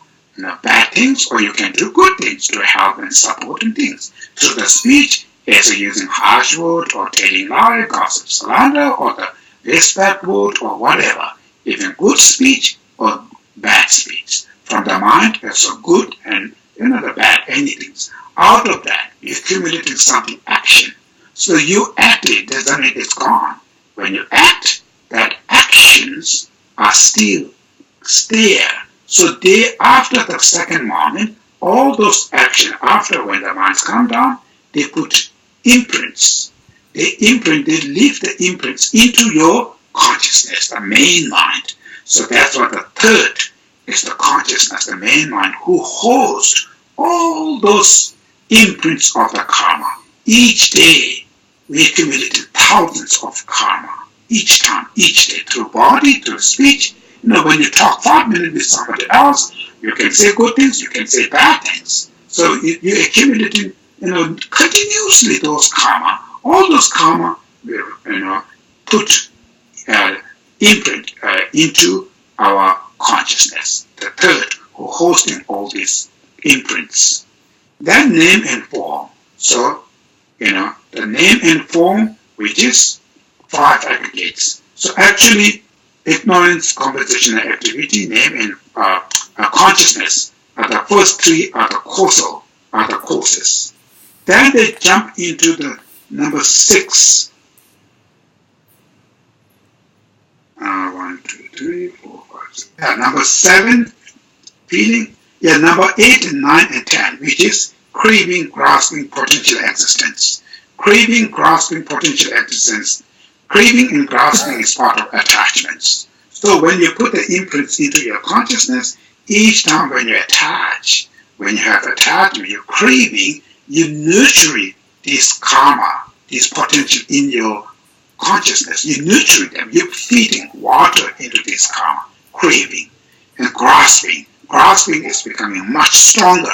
bad things, or you can do good things to help and support and things. So the speech is using harsh word or telling lie, gossip, slander, or the respect word or whatever. Even good speech or bad speech. From the mind, there's a good and the bad, anything. Out of that, you're accumulating something, action. So you act it, doesn't mean it's gone. When you act, that actions are still there. So they, after the second moment, all those actions, after when the minds come down, they put imprints. They leave the imprints into your consciousness, the main mind. So that's what the third is, the consciousness, the main mind, who holds all those imprints of the karma. Each day, we accumulated thousands of karma. Each time, each day, through body, through speech. When you talk 5 minutes with somebody else, you can say good things, you can say bad things. So you accumulating, continuously those karma. All those karma will, put imprint into our consciousness. The third, who hosting all these imprints. Then name and form. So, the name and form, which is 5 aggregates. So actually, ignorance, compositional activity, name, and consciousness are the first 3 are the causal, are the causes. Then they jump into the number 6. 1, 2, 3, 4, 5, 6. Yeah, number 7, feeling. Yeah, number 8 and 9 and 10, which is craving, grasping, potential existence. Craving, grasping, potential existence. Craving and grasping is part of attachments. So when you put the imprints into your consciousness, each time when you attach, when you have attachment, you're craving, you nurture this karma, this potential in your consciousness. You nurture them. You're feeding water into this karma, craving. And grasping. Grasping is becoming much stronger.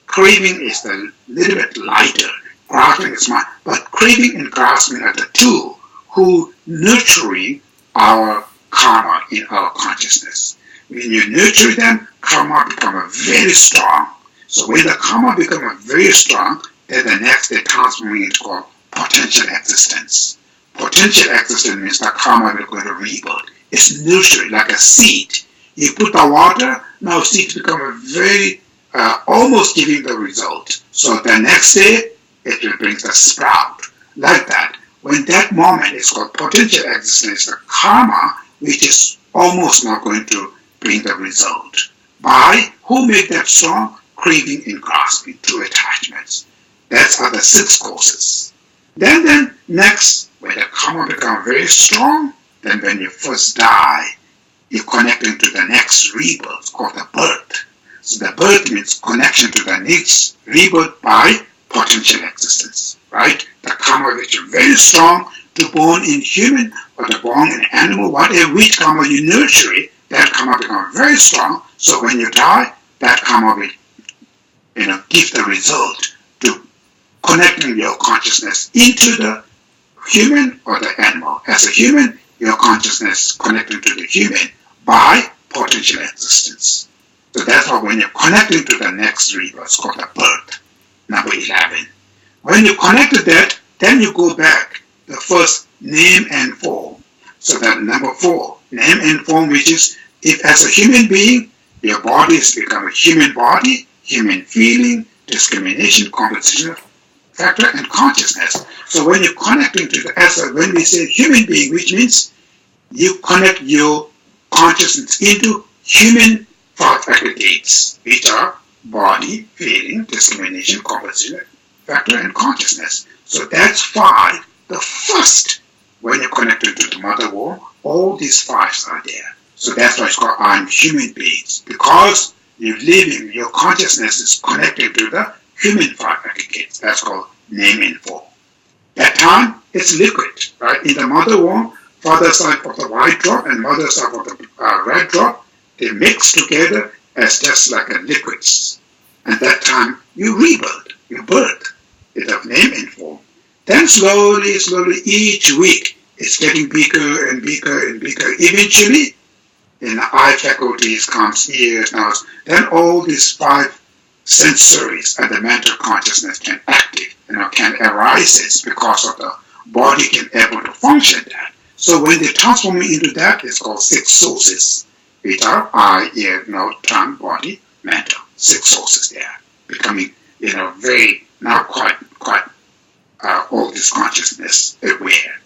Craving is a little bit lighter. Grasping is much, but craving and grasping are the two who nurturing our karma in our consciousness. When you nurture them, karma becomes very strong. So when the karma becomes very strong, then the next they transform into called potential existence. Potential existence means the karma will go to rebirth. It's nurtured like a seed. You put the water, now seeds become very, almost giving the result. So the next day, it will bring the sprout. Like that. When that moment is called potential existence, the karma, which is almost not going to bring the result. By who made that strong? Craving and grasping, 2 attachments. That's are the 6 causes. Then next, when the karma becomes very strong, then when you first die, you're connecting to the next rebirth called the birth. So the birth means connection to the next rebirth by potential existence, right? The karma which is very strong to born in human or to born in animal, whatever, which karma you nurture it, that karma becomes very strong. So when you die, that karma will, give the result to connecting your consciousness into the human or the animal. As a human, your consciousness is connected to the human by potential existence. So that's why when you're connecting to the next rebirth, it's called the birth, number 11. When you connect to that, then you go back, the first name and form. So that number 4, name and form, which is, if as a human being, your body has become a human body, human feeling, discrimination, composition factor, and consciousness. So when you're connecting to the, when we say human being, which means you connect your consciousness into human 5 aggregates, which are body, feeling, discrimination, composition factor, and consciousness. So that's 5. The first, when you're connected to the mother womb, all these 5s are there. So that's why it's called I'm human beings, because you're living, your consciousness is connected to the human 5 aggregates. That's called name and form. That time, it's liquid, right? In the mother womb, father side of the white drop and mother side of the red drop, they mix together as just like a liquids. At that time, you rebirth, you birth. It's of name and form. Then slowly, each week, it's getting bigger and bigger and bigger. Eventually, in the eye faculties comes ears, nose. Then all these 5 sensories and the mental consciousness can active, can arise because of the body can able to function that. So when they transform into that, it's called 6 sources, which are eye, ear, nose, tongue, body, mental. 6 sources there, becoming, very, now quite all this consciousness aware.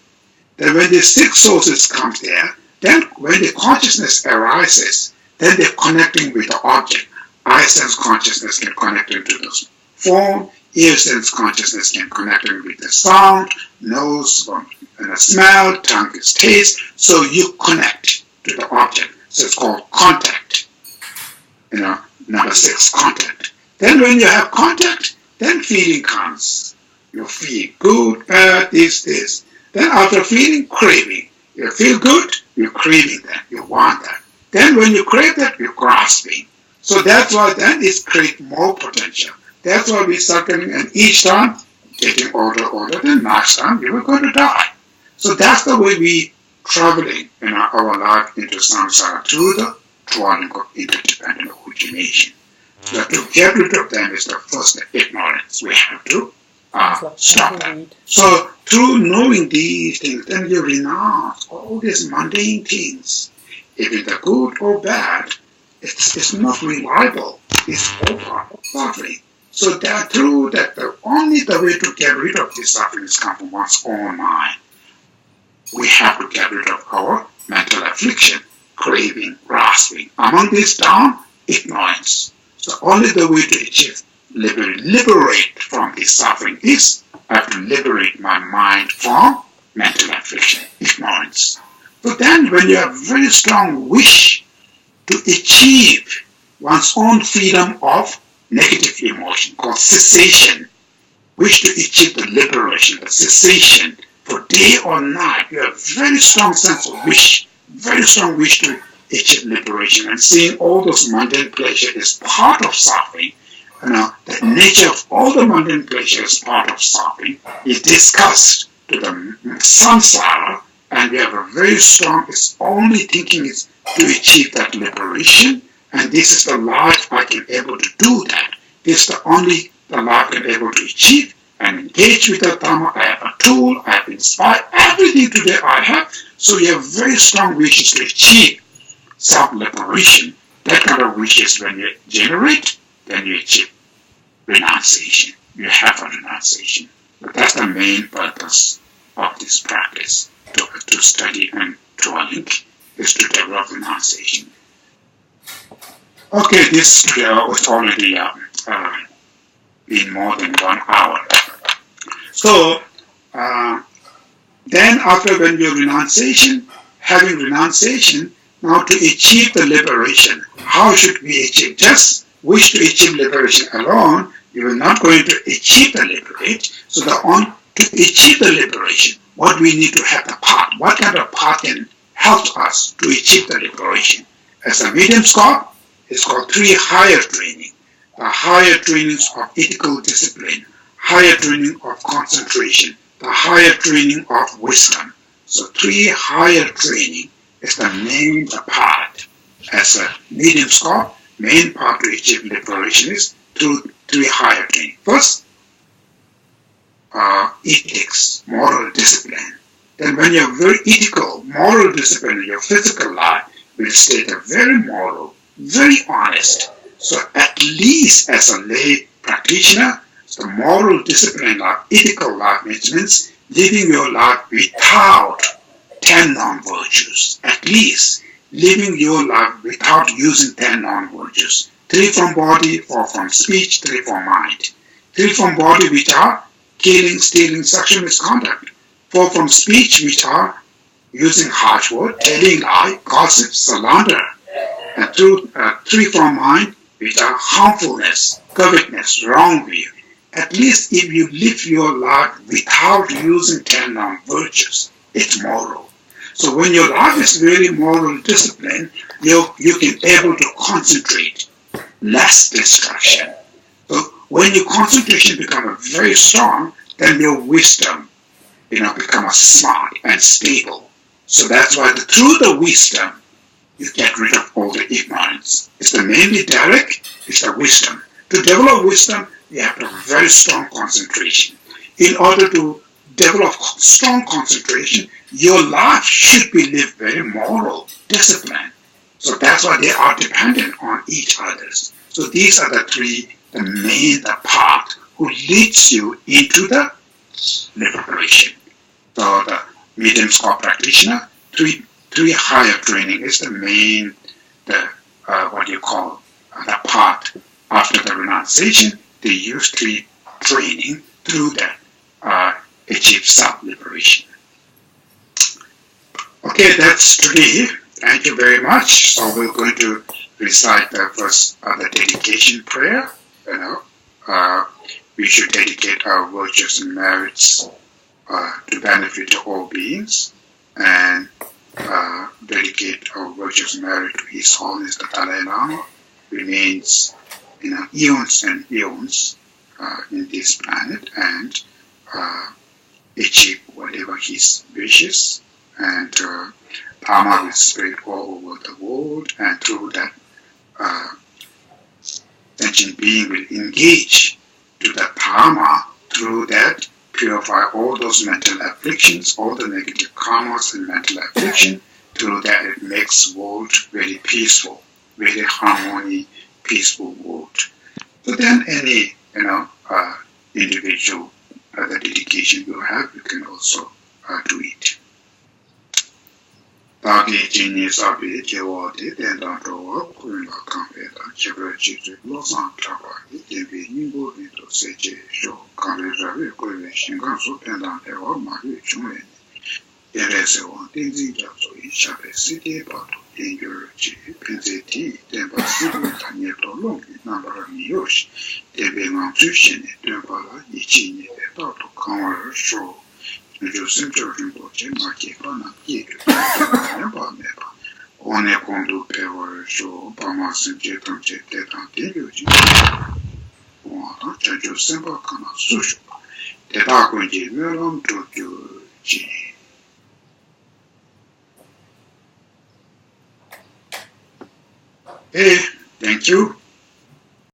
Then when the 6 sources comes there, then when the consciousness arises, then they're connecting with the object. Eye sense consciousness can connect into the form, ear sense consciousness can connect with the sound, nose and the smell, tongue is taste. So you connect to the object. So it's called contact. Number 6, contact. Then when you have contact, then feeling comes. You feel good, bad, this. Then after feeling, craving. You feel good, you're craving that, you want that. Then when you crave that, you're grasping. So that's why then it creates more potential. That's why we start getting, and each time, getting older, then next time you are going to die. So that's the way we traveling in our life into samsara through the drawing of interdependent origination. So to get rid of them is the first ignorance. We have to stop that. So through knowing these things, then you renounce all these mundane things. Even the good or bad, it's not reliable. It's all part of suffering. So that through that, only the way to get rid of this suffering is come from one's own mind. We have to get rid of our mental affliction, craving, grasping. Among these down, ignorance. So only the way to achieve liberate from this suffering is I have to liberate my mind from mental affliction, ignorance. But then when you have very strong wish to achieve one's own freedom of negative emotion called cessation, wish to achieve the liberation, the cessation for day or night, you have very strong sense of wish, very strong wish to achieve liberation, and seeing all those mundane pleasures is part of suffering. The nature of all the mundane pleasures is part of suffering is discussed to the samsara, and we have a very strong, it's only thinking is to achieve that liberation, and this is the life I can able to do that. This is the only the life I can able to achieve and engage with the Dharma. I have a tool, I have inspired, everything today I have. So you have very strong wishes to achieve self-liberation. That kind of wishes when you generate, then you achieve renunciation. You have a renunciation. But that's the main purpose of this practice, to study and drawing, is to develop renunciation. Okay, this was already been more than 1 hour. So, then after when you renunciation, having renunciation, now to achieve the liberation, how should we achieve? Just wish to achieve liberation alone, you are not going to achieve the liberation. So to achieve the liberation, what we need to have the path. What kind of path can help us to achieve the liberation? As a medium scope, it's called 3 higher training. The higher trainings of ethical discipline, higher training of concentration, the higher training of wisdom. So 3 higher training is the main part. As a medium score, main part to achieve liberation is through 3 higher training. First, ethics, moral discipline. Then when you're very ethical, moral discipline in your physical life will stay very moral, very honest. So at least as a lay practitioner, the moral discipline of ethical life means living your life without 10 non-virtues. At least living your life without using 10 non-virtues. 3 from body, 4 from speech, 3 from mind. 3 from body, which are killing, stealing, sexual misconduct. 4 from speech, which are using harsh word, telling lie, gossip, slander. And 3 from mind, which are harmfulness, covetousness, wrong view. At least if you live your life without using 10 non-virtues, it's moral. So when your life is very moral discipline, you can able to concentrate, less distraction. So when your concentration becomes very strong, then your wisdom, become smart and stable. So that's why through the wisdom, you get rid of all the ignorance. It's the mainly direct, it's the wisdom. To develop wisdom, you have to have very strong concentration. In order to develop strong concentration, your life should be lived very moral, disciplined. So that's why they are dependent on each other. So these are the main part who leads you into the liberation. So the medium score practitioner, 3 higher training is the main, the part after the renunciation. They use 3 training through that achieve self-liberation. Okay, that's today. Thank you very much. So we're going to recite the first the dedication prayer. We should dedicate our virtues and merits to benefit all beings, and dedicate our virtues and merit to His Holiness the Dalai Lama, remains eons and eons in this planet, and achieve whatever his wishes, and Dharma will spread all over the world, and through that sentient being will engage to the Dharma, through that purify all those mental afflictions, all the negative karmas and mental affliction. Through that it makes world very peaceful, very harmony, peaceful world. So then any individual the dedication you have, you can also do it. Dagi jini sabi jewa de dendang rowa kuila kampeda chebra chitri losan trabaki debi nimbo rito seche sho kare rawe kuile shingan so dendang dewa mari chungwe yere sewa tenzi japso ishabe siti pato yengyur chi penze ti denpa sibu tanye to longi nambara miyoshi debi ngangzu shene denpa la ichi nye tato kawara sho Geshe Rinpoche makikana kiku neba neba one kondu pewa sho pama senje tamche tetan tengyuji wata chanjo senpa kana sushu teta kunji melam tokyuji. Hey, thank you.